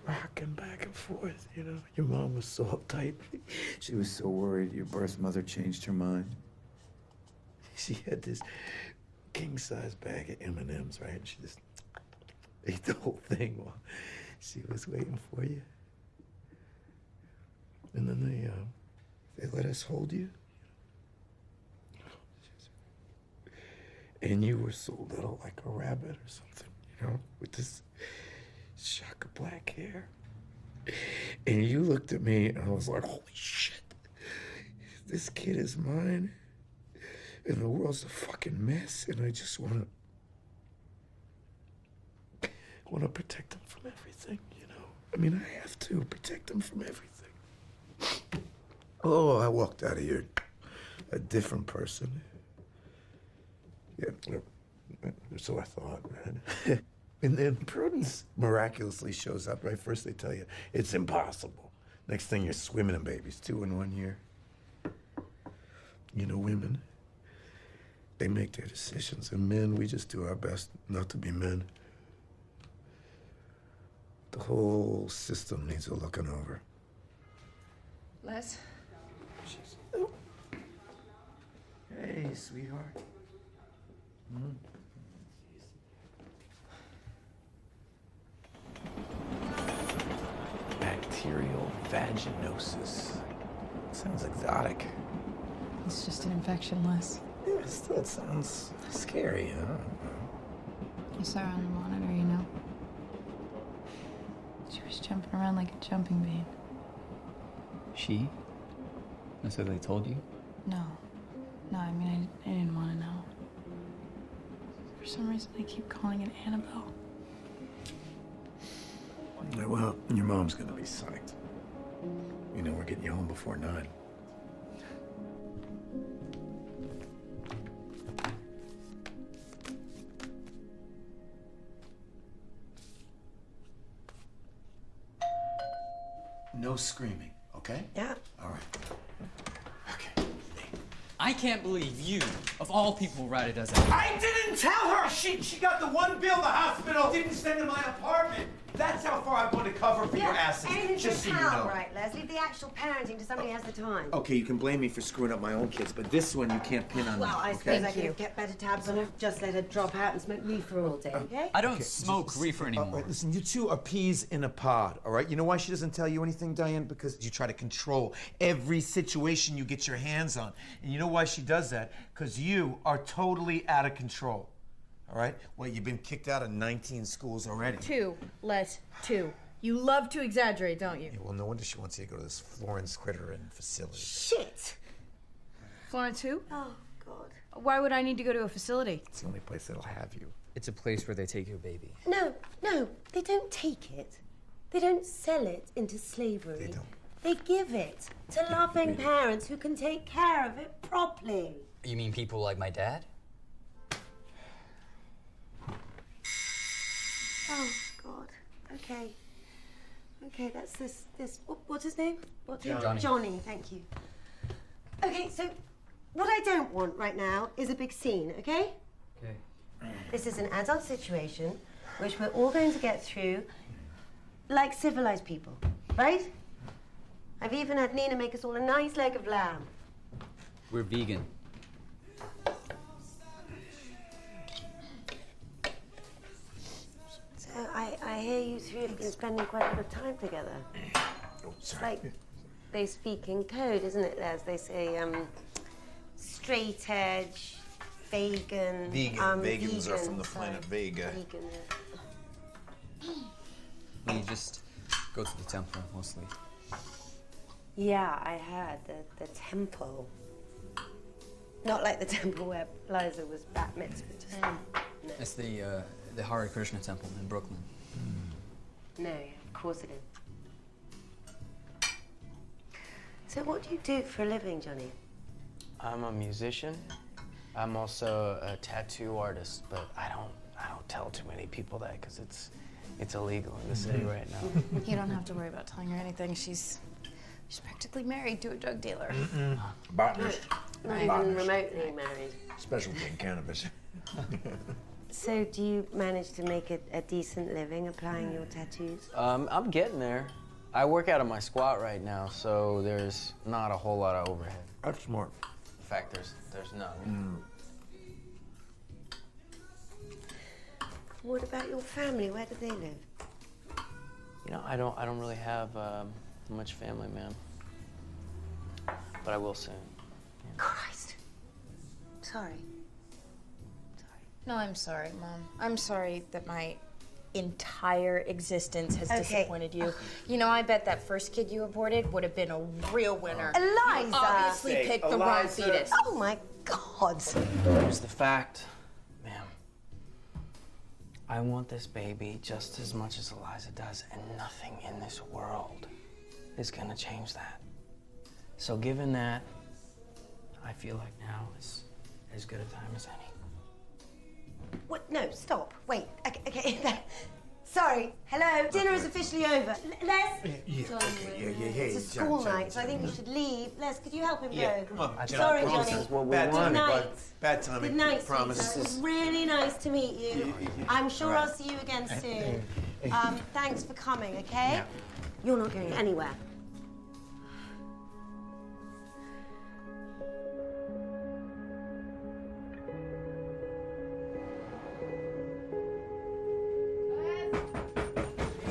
Rocking back and forth, you know. Your mom was so uptight. She was so worried your birth mother changed her mind. She had this king-size bag of M&Ms, right? And she just ate the whole thing while she was waiting for you. And then they let us hold you. And you were so little, like a rabbit or something, you know, with this shock of black hair. And you looked at me, and I was like, holy shit, this kid is mine, and the world's a fucking mess, and I just want to protect him from everything, you know? I mean, I have to protect him from everything. Oh, I walked out of here a different person. Yeah, so I thought, man. And then Prudence miraculously shows up, right? First they tell you, it's impossible. Next thing you're swimming in babies, 2 in 1 year. You know, women, they make their decisions. And men, we just do our best not to be men. The whole system needs a looking over. Les? Hey, sweetheart. Bacterial vaginosis. Sounds exotic. It's just an infection, Les. Yeah, it still sounds scary, huh? You saw her on the monitor, you know? She was jumping around like a jumping bean. She? And so they told you? No. No, I mean, I didn't want to know. For some reason, I keep calling it Annabelle. Well, your mom's gonna be psyched. You know, we're getting you home before 9. No screaming, okay? Yeah. All right. I can't believe you, of all people, Ryder does that. I didn't tell her! She got the one bill the hospital didn't send to my apartment. That's how far I'm going to cover for your asses. And Just so you pal, know. right, Les? Leave the actual parenting to somebody who has the time. Okay, you can blame me for screwing up my own kids, but this one you can't pin on me. Well, I okay? suppose I could have kept better tabs on her. Just let her drop out and smoke reefer all day, okay? I don't smoke reefer anymore. Listen, you two are peas in a pod, all right? You know why she doesn't tell you anything, Diane? Because you try to control every situation you get your hands on. And you know why she does that? Because you are totally out of control, all right? Well, you've been kicked out of 19 schools already. 2, Les, 2. You love to exaggerate, don't you? Yeah, well, no wonder she wants you to go to this Florence Critteren facility. Shit! Florence who? Oh, God. Why would I need to go to a facility? It's the only place that'll have you. It's a place where they take your baby. No, they don't take it. They don't sell it into slavery. They don't. They give it to loving parents who can take care of it properly. You mean people like my dad? Oh, God. Okay. Okay, that's this. What's his name? What's his Johnny. Johnny, thank you. Okay, so what I don't want right now is a big scene, okay? Okay. This is an adult situation which we're all going to get through like civilized people, right? I've even had Nina make us all a nice leg of lamb. We're vegan. So I hear you three have been spending quite a bit of time together. It's like they speak in code, isn't it, Les? They say straight edge, vegan. Vegans are from the planet Vega. Vegan, We just go to the temple mostly. yeah, I heard the temple. Not like the temple where Liza was bat mitzvah. No. It's the Hare Krishna temple in Brooklyn. No, of course it is. So what do you do for a living, Johnny? I'm a musician. I'm also a tattoo artist, but I don't tell too many people that because it's illegal in the city right now. You don't have to worry about telling her anything. She's practically married to a drug dealer. Botanist. Not even remotely married. Specialty in cannabis. So do you manage to make a decent living applying your tattoos? I'm getting there. I work out of my squat right now, so there's not a whole lot of overhead. That's smart. In fact, there's none. What about your family? Where do they live? You know, I don't really have much family, man. But I will soon. Christ. Sorry. No, I'm sorry, Mom. I'm sorry that my entire existence has disappointed you. You know, I bet that first kid you aborted would have been a real winner. Eliza! You obviously picked the wrong fetus. Oh my God. Here's the fact, ma'am. I want this baby just as much as Eliza does, and nothing in this world is gonna change that. So given that, I feel like now is as good a time as any. What? No, stop. Wait. Okay. Sorry. Hello. Dinner is officially over. Les? It's a school night, so I think we should leave. Les, could you help him go? Come on, Sorry, Johnny. Johnny. Bad timing, Good night. bud. Bad timing. Good night, Promise. sweetheart. It was really nice to meet you. I'm sure All right. I'll see you again soon. Thanks for coming, okay? Yeah. You're not going anywhere.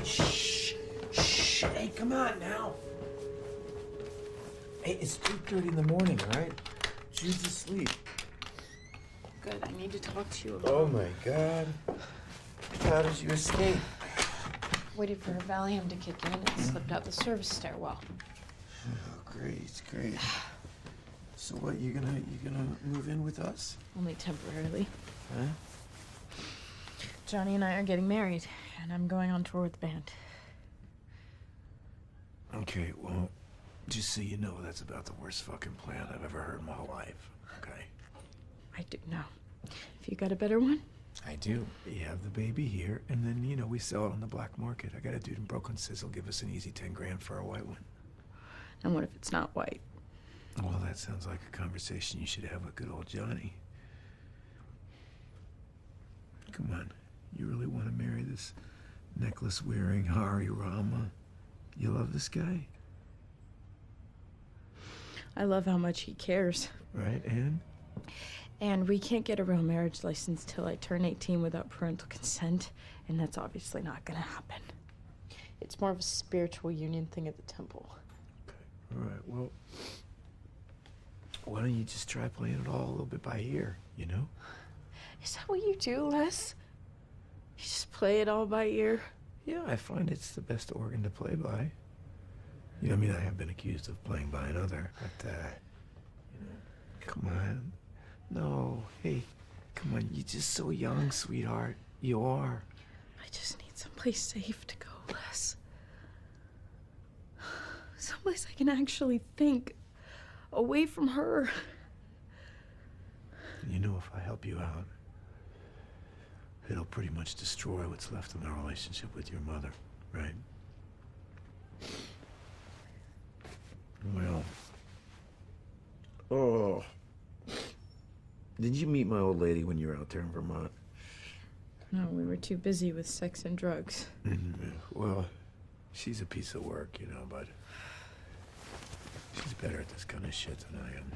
Shh. Shh. Hey, come on now. Hey, it's 2:30 in the morning, all right? Jude's asleep. Good, I need to talk to you about Oh, my God. How did you escape? Waited for her Valium to kick in and slipped out the service stairwell. Oh, great, great. So what, you gonna move in with us? Only temporarily. Huh? Johnny and I are getting married, and I'm going on tour with the band. Okay, well, just so you know, that's about the worst fucking plan I've ever heard in my whole life, okay? I do know. If you got a better one? I do. You have the baby here, and then, you know, we sell it on the black market. I got a dude in Brooklyn says he'll give us an easy 10 grand for a white one. And what if it's not white? Well, that sounds like a conversation you should have with good old Johnny. Come on, you really want to marry this necklace-wearing Hari Rama? You love this guy? I love how much he cares. Right, and? And we can't get a real marriage license till I turn 18 without parental consent, and that's obviously not gonna happen. It's more of a spiritual union thing at the temple. All right, well, why don't you just try playing it all a little bit by ear, you know? Is that what you do, Les? You just play it all by ear? Yeah, I find it's the best organ to play by. You know, I mean, I have been accused of playing by another, but, you know, come on. No, hey, come on, you're just so young, sweetheart. You are. I just need someplace safe to go, Les. Someplace I can actually think, away from her. You know, if I help you out, it'll pretty much destroy what's left in our relationship with your mother, right? Well. Oh. Did you meet my old lady when you were out there in Vermont? No, we were too busy with sex and drugs. Well, she's a piece of work, you know, but she's better at this kind of shit than I am.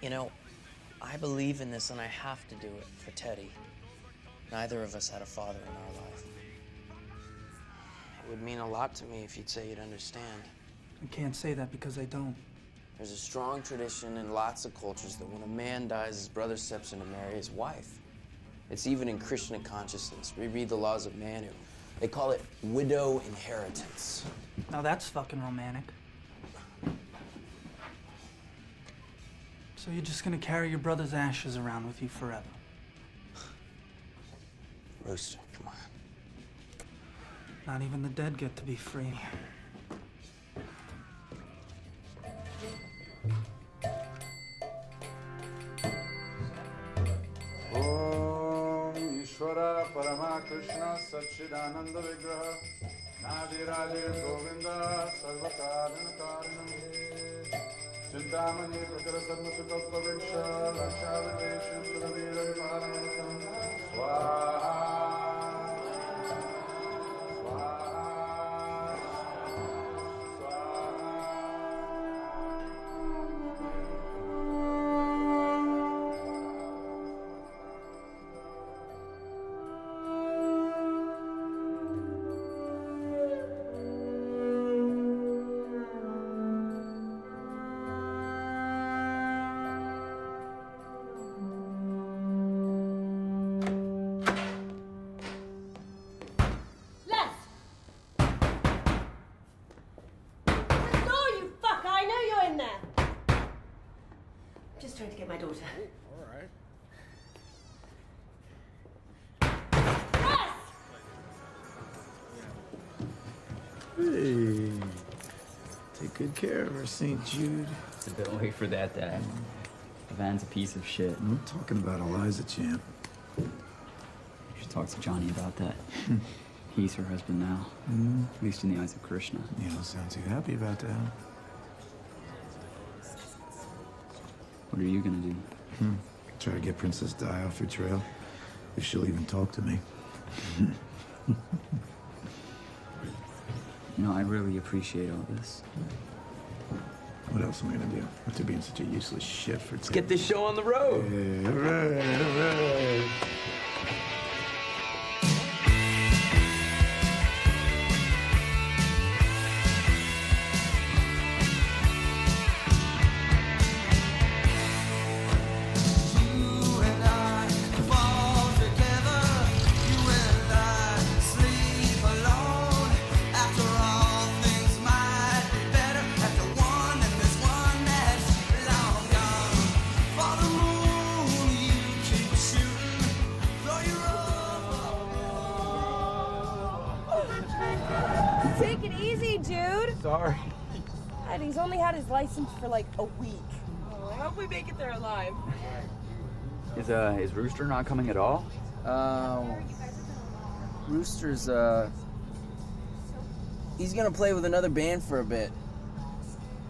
You know, I believe in this and I have to do it for Teddy. Neither of us had a father in our life. It would mean a lot to me if you'd say you'd understand. I can't say that because I don't. There's a strong tradition in lots of cultures that when a man dies, his brother steps in to marry his wife. It's even in Christian consciousness. Reread the laws of Manu. They call it widow inheritance. Now that's fucking romantic. So you're just gonna carry your brother's ashes around with you forever? Rooster, come on. Not even the dead get to be free. Ishvara Parama Krishna Satchidananda Vigraha Nadi Radhe Govinda Sarvakarana Karanam Chintamani Prakara Sarmasukha Praviksha Lakshavadeshu Suravira Viparanam Swaha just trying to get my daughter. All right. Hey, take good care of her, St. Jude. It's a bit late for that, Dad. The van's a piece of shit. I'm talking about Eliza, champ. You should talk to Johnny about that. He's her husband now. At least in the eyes of Krishna. You don't sound too happy about that. What are you gonna do? Try to get Princess Di off your trail. If she'll even talk to me. You know, I really appreciate all this. What else am I gonna do? After being such a useless shit for 10 Let's get this show on the road. Yeah, all right, all right. Take it easy, dude. Sorry. And he's only had his license for like a week. I hope we make it there alive. Is Rooster not coming at all? Rooster's, he's gonna play with another band for a bit.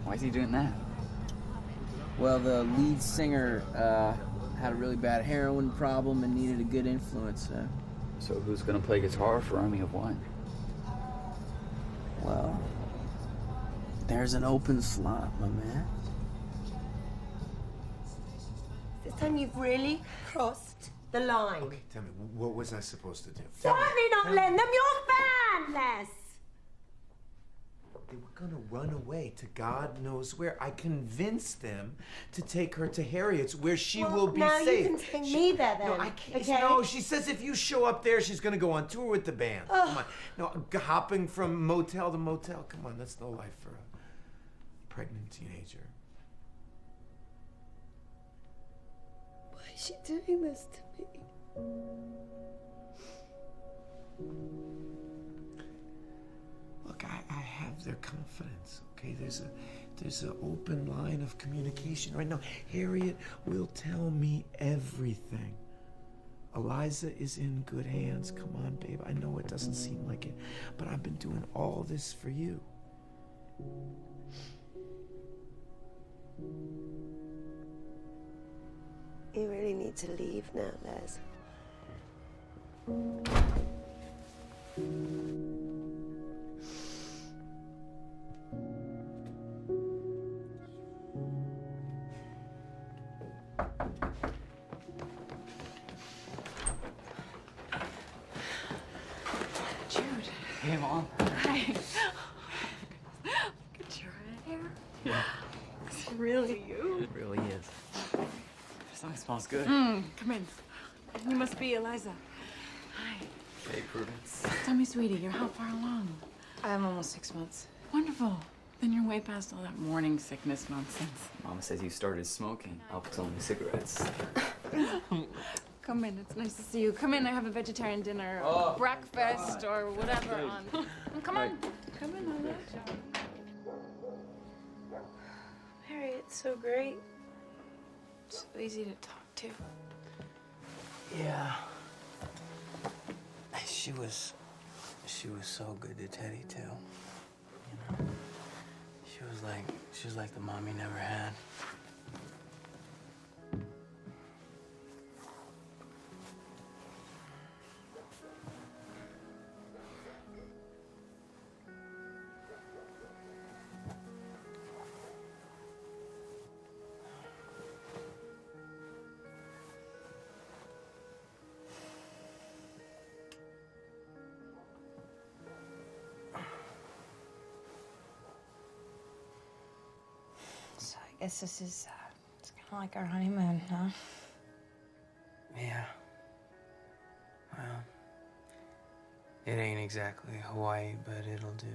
Why is he doing that? Well, the lead singer, had a really bad heroin problem and needed a good influence, So who's gonna play guitar for Army of One? Well, there's an open slot, my man. This time you've really crossed the line. Okay, tell me, what was I supposed to do? Certainly not lend them your fan, Les. They were gonna run away to God knows where. I convinced them to take her to Harriet's, where she will be now safe. you can take me there then. No, I can't. Okay? No, she says if you show up there, she's gonna go on tour with the band. Come on. No, hopping from motel to motel. Come on, that's no life for a pregnant teenager. Why is she doing this to me? Look, I have their confidence, okay? There's an open line of communication right now. Harriet will tell me everything. Eliza is in good hands. Come on, babe. I know it doesn't seem like it, but I've been doing all this for you. You really need to leave now, Les. Jude. Hey, Mom. Hi. Look at your hair. Yeah. It's really you. It really is. Something smells good. Come in. You must be Eliza. Hi. Hey, Prudence. Tell me, sweetie, you're how far along? I'm almost 6 months. Wonderful. Then you're way past all that morning sickness nonsense. Mama says you started smoking. Alco's only cigarettes. Come in. It's nice to see you. Come in. I have a vegetarian dinner, or breakfast, or whatever on. Come on. Come in, Eliza. Harriet's so great. So easy to talk to. Yeah. She was so good to Teddy, too. You know? She was like the mom he never had. So I guess this is, it's kind of like our honeymoon, huh? Yeah. Well, it ain't exactly Hawaii, but it'll do.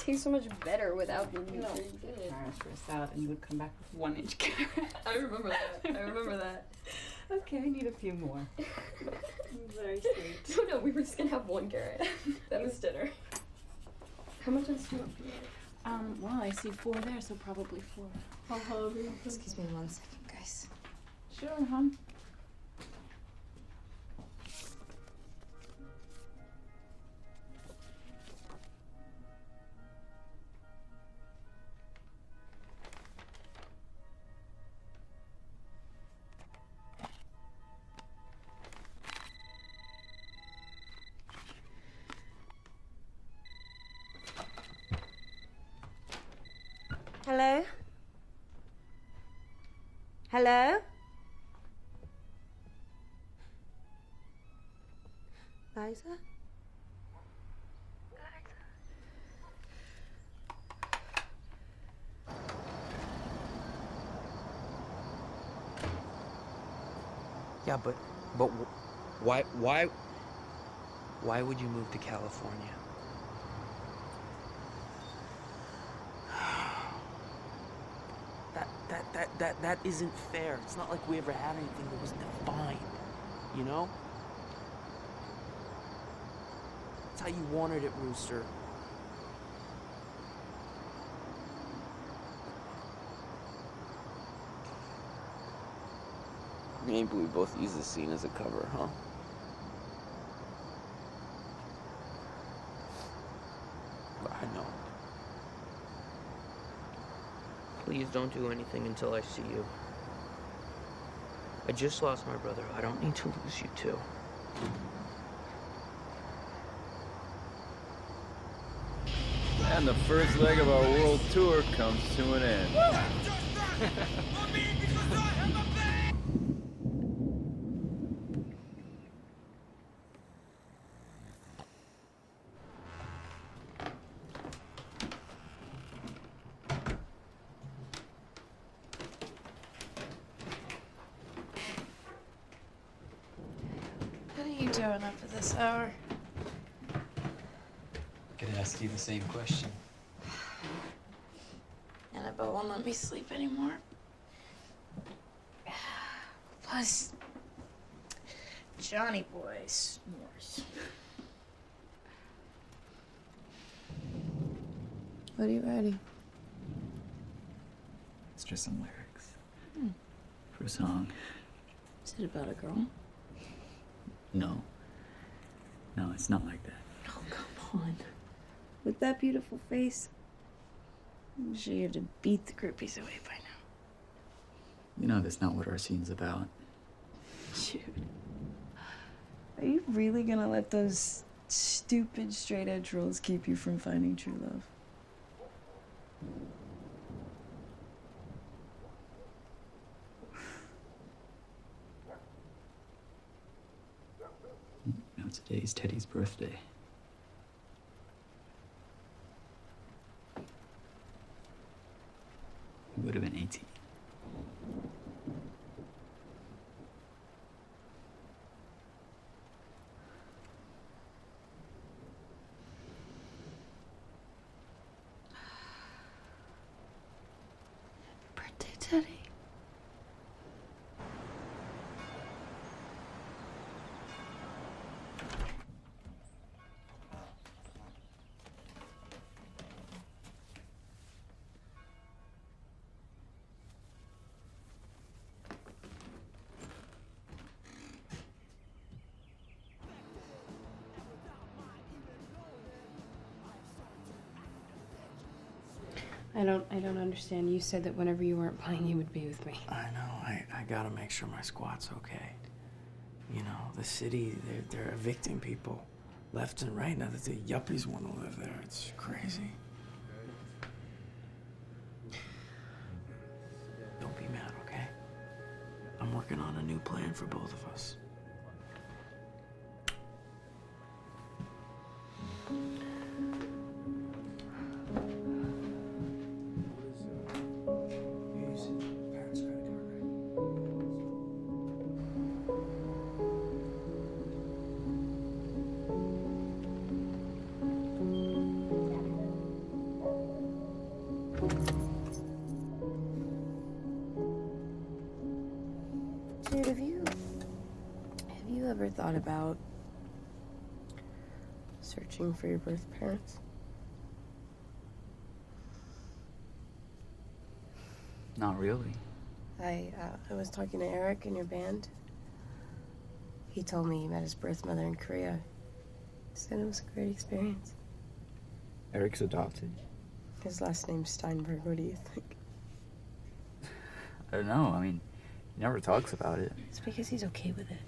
tastes so much better without being No. very good. Asked for a salad and you would come back with 1-inch carrot. I remember that. I remember that. Okay, I need a few more. Very sweet. No, we were just gonna have 1 carrot. That was dinner. How much else do you want for dinner? Well, I see 4 there, so probably 4. Excuse me 1 second, guys. Sure, hon. Hello? Hello? Liza? Yeah, but why would you move to California? That isn't fair. It's not like we ever had anything that was defined, you know? That's how you wanted it, Rooster. Maybe we both use this scene as a cover, huh? But I know. Please don't do anything until I see you. I just lost my brother. I don't need to lose you too. And the first leg of our world tour comes to an end. What are you doing up at this hour? I could ask you the same question. Annabelle won't let me sleep anymore. Plus, Johnny Boy snores. What are you writing? It's just some lyrics. For a song. Is it about a girl? No. No, it's not like that. Oh, come on. With that beautiful face, I'm sure you have to beat the groupies away by now. You know that's not what our scene's about. Shoot. Are you really gonna let those stupid straight edge rules keep you from finding true love? You know, today's Teddy's birthday. He would have been 18. Birthday, Teddy. I don't understand. You said that whenever you weren't playing, you would be with me. I know. I gotta make sure my squad's okay. You know, the city, they're evicting people left and right now that the yuppies want to live there. It's crazy. Don't be mad, okay? I'm working on a new plan for both of us. thought about searching for your birth parents? Not really. I was talking to Eric in your band. He told me he met his birth mother in Korea. He said it was a great experience. Eric's adopted. His last name's Steinberg. What do you think? I don't know. I mean, he never talks about it. It's because he's okay with it.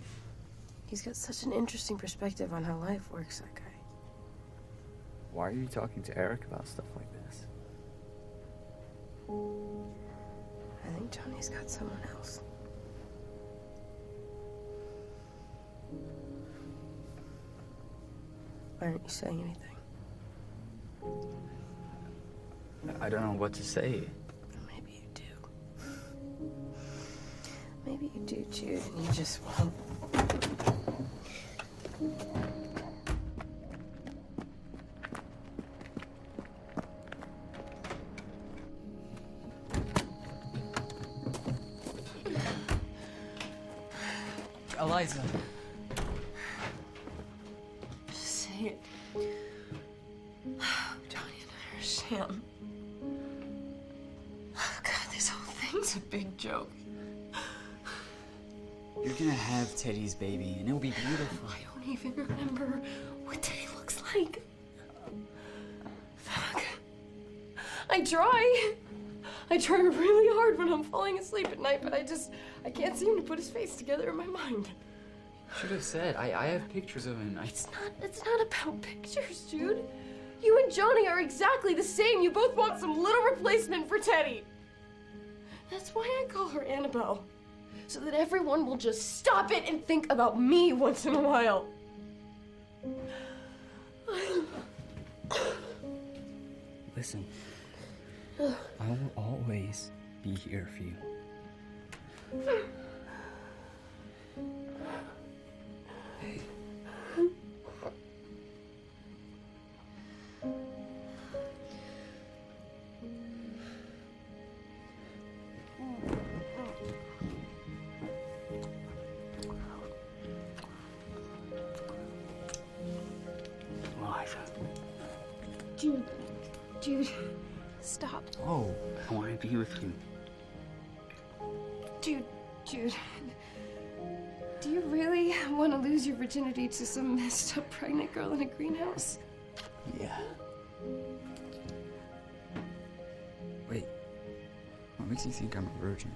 He's got such an interesting perspective on how life works, that guy. Why are you talking to Eric about stuff like this? I think Johnny's got someone else. Why aren't you saying anything? I don't know what to say. Maybe you do. Maybe you do, Jude, and you just won't. Eliza. Just say it. Johnny and I are sham. Oh, God, this whole thing's a big joke. You're gonna have Teddy's baby, and it'll be beautiful. I don't even remember what Teddy looks like. Fuck. I try. I try really hard when I'm falling asleep at night, but I can't seem to put his face together in my mind. Should have said. I have pictures of him. It's not about pictures, Jude. You and Johnny are exactly the same. You both want some little replacement for Teddy. That's why I call her Annabelle. So that everyone will just stop it and think about me once in a while. Listen, I will always be here for you. Hey. Jude, stop. Oh, I want to be with you. Jude, do you really want to lose your virginity to some messed up pregnant girl in a greenhouse? Yeah. Wait, what makes you think I'm a virgin?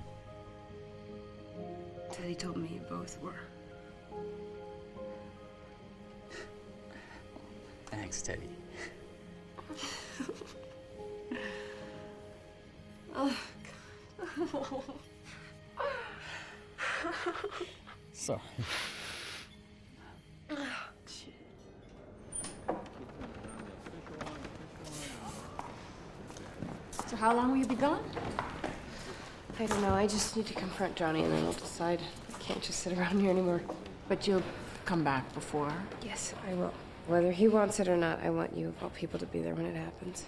Teddy told me you both were. Thanks, Teddy. Oh, God. Sorry. So how long will you be gone? I don't know. I just need to confront Johnny and then I'll decide. I can't just sit around here anymore. But you'll come back before? Yes, I will. Whether he wants it or not, I want you of all people to be there when it happens.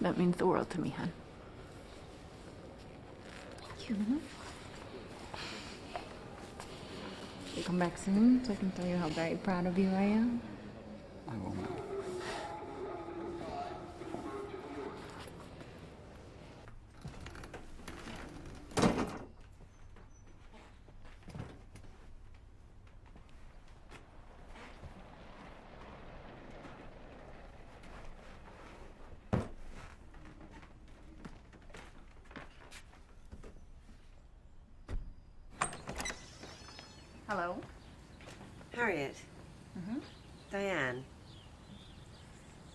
That means the world to me, hon. Thank you. You'll come back soon so I can tell you how very proud of you I am? I will not. Hello? Harriet. Diane.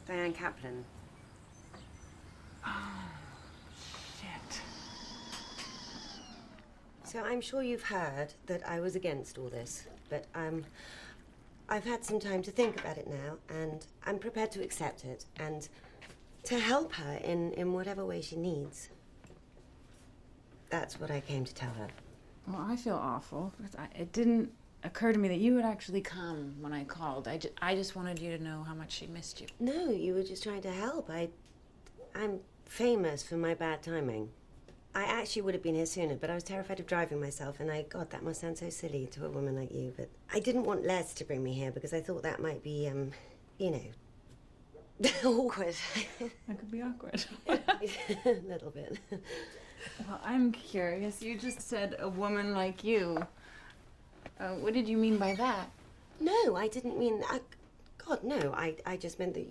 Diane Kaplan. Shit. So I'm sure you've heard that I was against all this, but I've had some time to think about it now, and I'm prepared to accept it and to help her in whatever way she needs. That's what I came to tell her. Well, I feel awful because it didn't occur to me that you would actually come when I called. I just wanted you to know how much she missed you. No, you were just trying to help. I'm famous for my bad timing. I actually would have been here sooner, but I was terrified of driving myself, and God, that must sound so silly to a woman like you, but I didn't want Les to bring me here because I thought that might be, you know, awkward. That could be awkward. A little bit. Well, I'm curious. You just said a woman like you. What did you mean by that? No, I didn't mean... God, no. I just meant that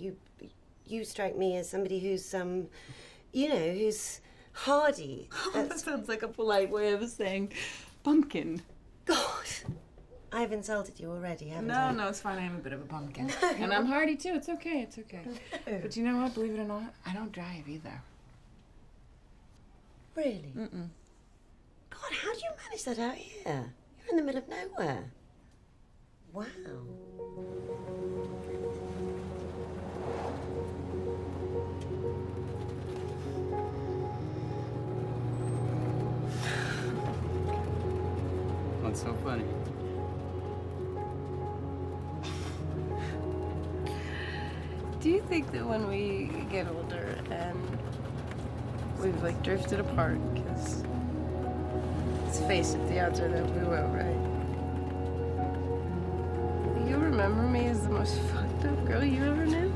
you strike me as somebody who's, you know, who's hardy. That sounds like a polite way of saying pumpkin. God. I've insulted you already, haven't I? No, it's fine. I am a bit of a pumpkin. And I'm hardy, too. It's okay. It's okay. But you know what? Believe it or not, I don't drive either. Really? Mm-mm. God, how do you manage that out here? You're in the middle of nowhere. Wow. What's so funny? Do you think that when we get older and we've like drifted apart, because let's face it, the odds are that we will, right? You remember me as the most fucked up girl you ever knew?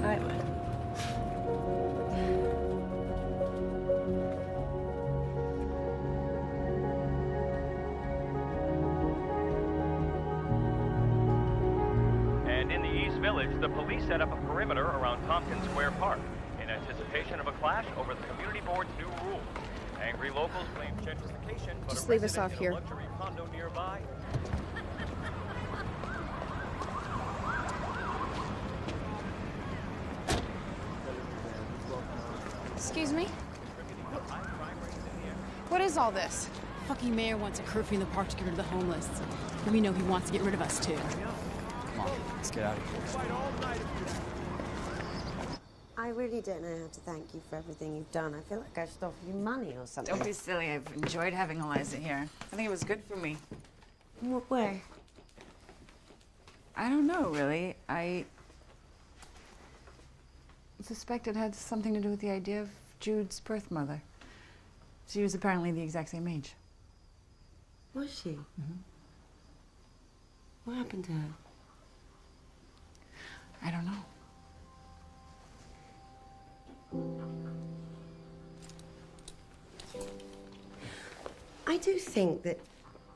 I would. The police set up a perimeter around Tompkins Square Park in anticipation of a clash over the community board's new rules. Angry locals blame gentrification, but Just a leave us resident off in a here. luxury condo nearby. Excuse me? What is all this? Fucking mayor wants a curfew in the park to get rid of the homeless. And we know he wants to get rid of us, too. Come on, let's get out of here. I really don't know how to thank you for everything you've done. I feel like I should offer you money or something. Don't be silly. I've enjoyed having Eliza here. I think it was good for me. In what way? I don't know, really. I suspect it had something to do with the idea of Jude's birth mother. She was apparently the exact same age. Was she? Mm-hmm. What happened to her? I don't know. I do think that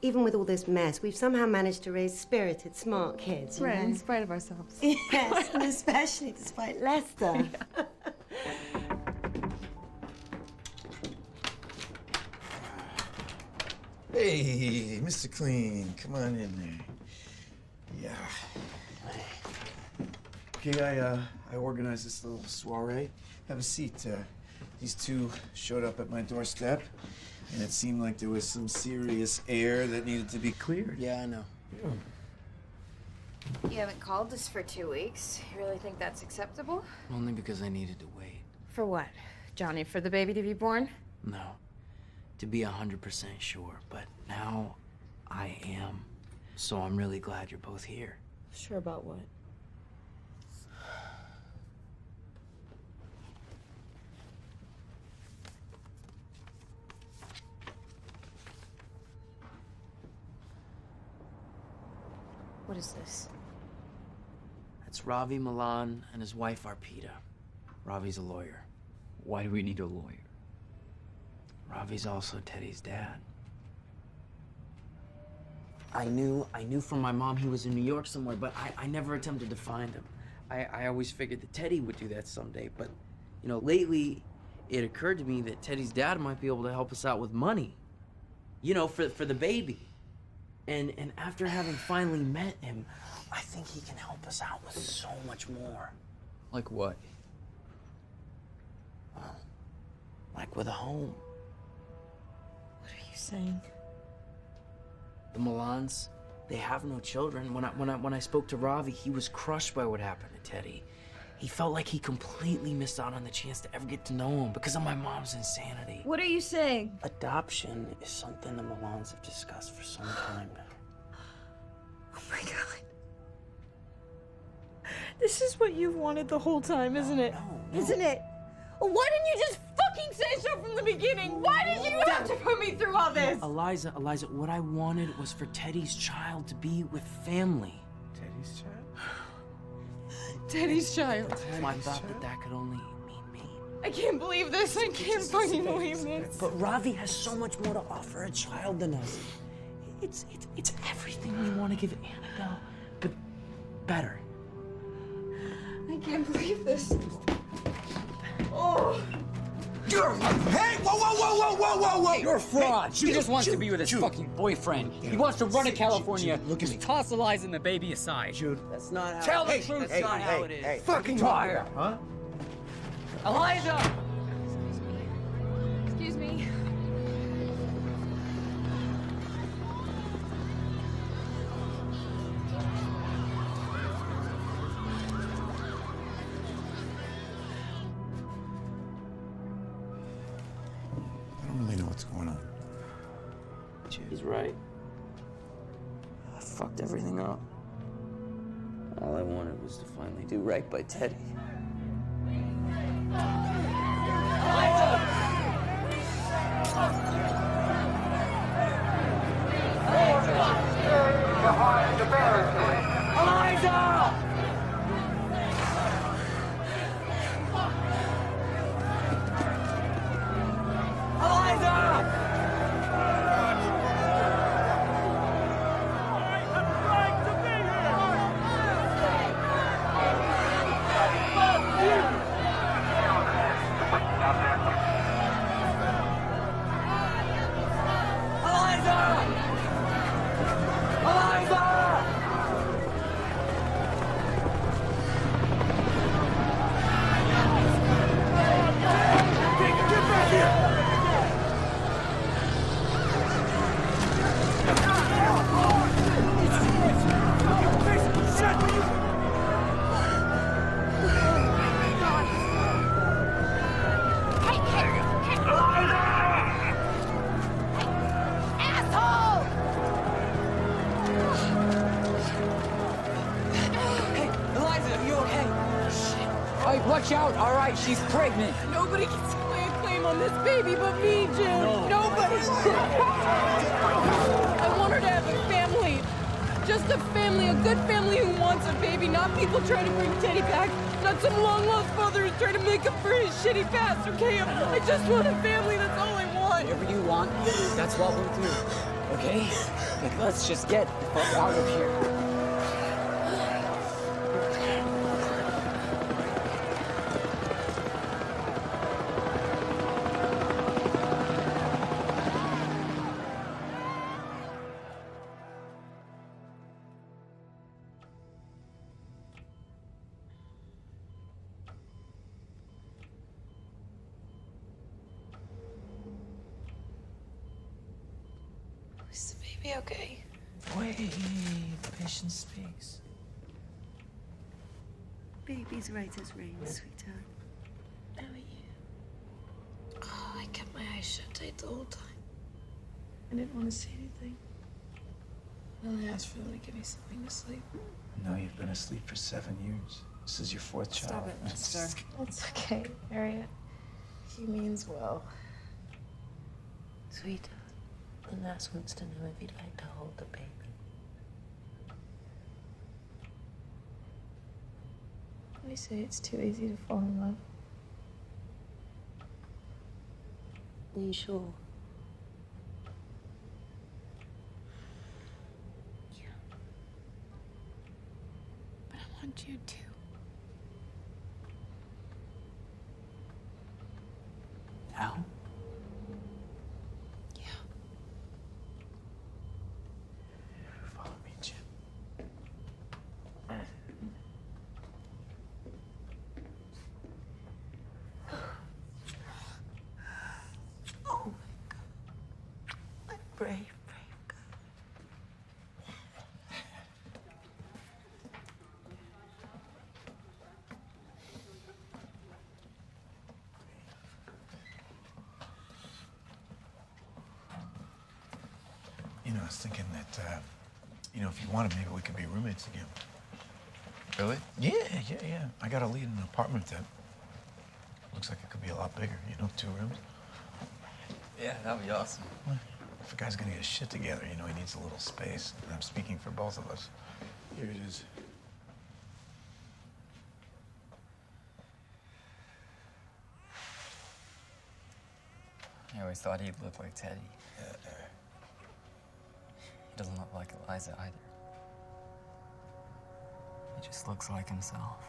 even with all this mess, we've somehow managed to raise spirited, smart kids. You Right, know? in spite of ourselves. Yes, and especially despite Lester. Hey, Mr. Clean, come on in there. Yeah. Okay, I organized this little soiree. Have a seat. These two showed up at my doorstep, and it seemed like there was some serious air that needed to be cleared. Yeah, I know. Yeah. You haven't called us for 2 weeks. You really think that's acceptable? Only because I needed to wait. For what? Johnny, for the baby to be born? No. To be 100% sure, but now I am. So I'm really glad you're both here. Sure about what? What is this? That's Ravi Milan and his wife Arpita. Ravi's a lawyer. Why do we need a lawyer? Ravi's also Teddy's dad. I knew from my mom he was in New York somewhere, but I never attempted to find him. I always figured that Teddy would do that someday, but, you know, lately it occurred to me that Teddy's dad might be able to help us out with money. You know, for the baby. And after having finally met him, I think he can help us out with so much more. Like what? Well, like with a home. What are you saying? The Milans, they have no children. When I spoke to Ravi, he was crushed by what happened to Teddy. He felt like he completely missed out on the chance to ever get to know him because of my mom's insanity. What are you saying? Adoption is something the Milans have discussed for some time now. Oh my God. This is what you've wanted the whole time, isn't it? Isn't it? Well, why didn't you just fucking say so from the beginning? Why did you have to put me through all this? Eliza, what I wanted was for Teddy's child to be with family. Teddy's child? Teddy's child. I thought that could only mean me. I can't believe this. I can't fucking believe this. But Ravi has so much more to offer a child than us. It's everything we want to give Annabelle, but better. I can't believe this. Oh. Hey! Whoa! You're a fraud. He just wants to be with his fucking boyfriend. He wants to run to California. Look at me. Just toss Eliza and the baby aside. Jude, that's not how. Tell the truth. That's not how it is. Fucking liar. Huh? Eliza! Excuse me. I don't really know what's going on. He's right. I fucked everything up. All I wanted was to finally do right by Teddy. Watch out! All right, she's pregnant. Nobody can lay a claim on this baby but me, June. Nobody. I want her to have a family. Just a family, a good family who wants a baby, not people trying to bring Teddy back. Not some long-lost father who's trying to make up for his shitty past, okay? I just want a family, that's all I want. Whatever you want, that's what we'll do. Okay? Like, let's just get the fuck out of here. Is the baby okay? Wait, patient speaks. Baby's right as rain, sweetheart. How are you? Oh, I kept my eyes shut tight the whole time. I didn't want to say anything. I only asked for them to give me something to sleep. No, you've been asleep for 7 years. This is your 4th child. Stop it, mister. It's okay, Harriet. He means well. Sweetheart, the nurse wants to know if you'd like to hold the baby. They say it's too easy to fall in love. Are you sure? Yeah. But I want you to. Now? Follow me, Jim. Oh my God. My brave, brave girl. You know, I was thinking that, if you wanted, maybe we could be roommates again. Really? Yeah. I got a lead in an apartment that looks like it could be a lot bigger. 2 rooms. Yeah, that'd be awesome. If a guy's gonna get his shit together, he needs a little space. And I'm speaking for both of us. Here it is. I always thought he'd look like Teddy. He doesn't look like Eliza either. He just looks like himself.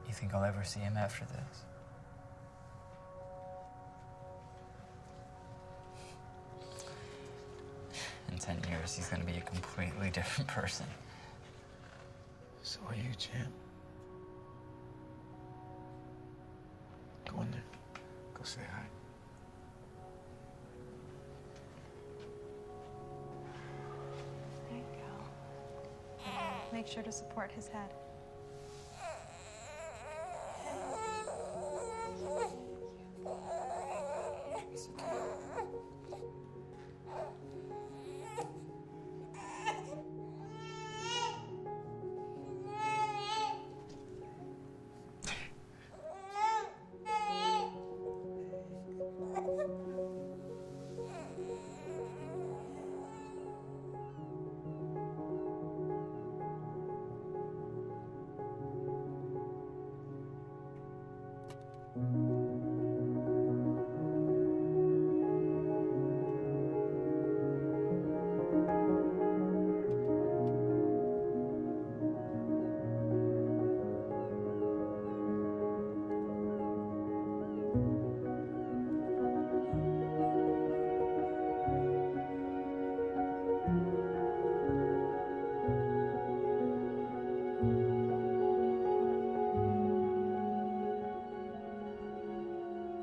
You think I'll ever see him after this? In 10 years, he's gonna be a completely different person. So are you, champ. Go in there. Go say hi. There you go. Make sure to support his head.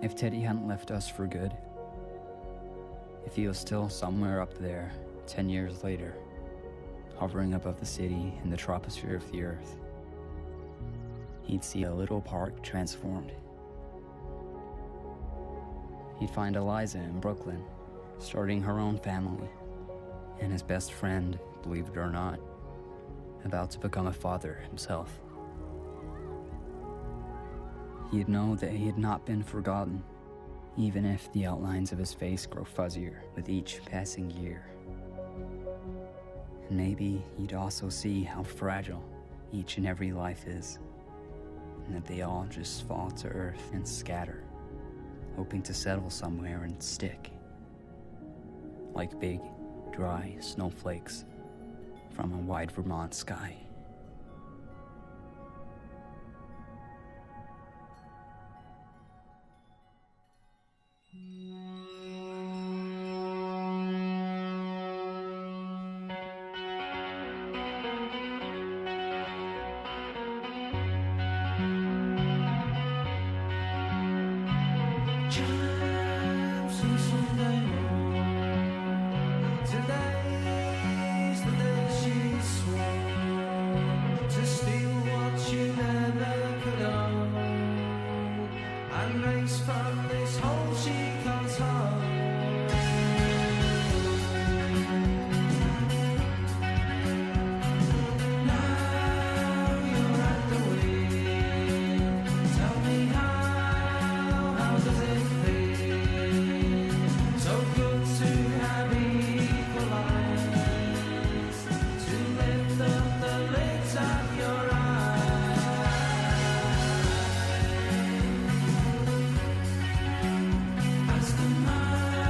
If Teddy hadn't left us for good, if he was still somewhere up there 10 years later, hovering above the city in the troposphere of the Earth, he'd see a little park transformed. He'd find Eliza in Brooklyn, starting her own family, and his best friend, believe it or not, about to become a father himself. He'd know that he had not been forgotten, even if the outlines of his face grow fuzzier with each passing year. And maybe he'd also see how fragile each and every life is, and that they all just fall to earth and scatter, hoping to settle somewhere and stick, like big, dry snowflakes from a wide Vermont sky. Ask the mind.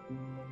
you.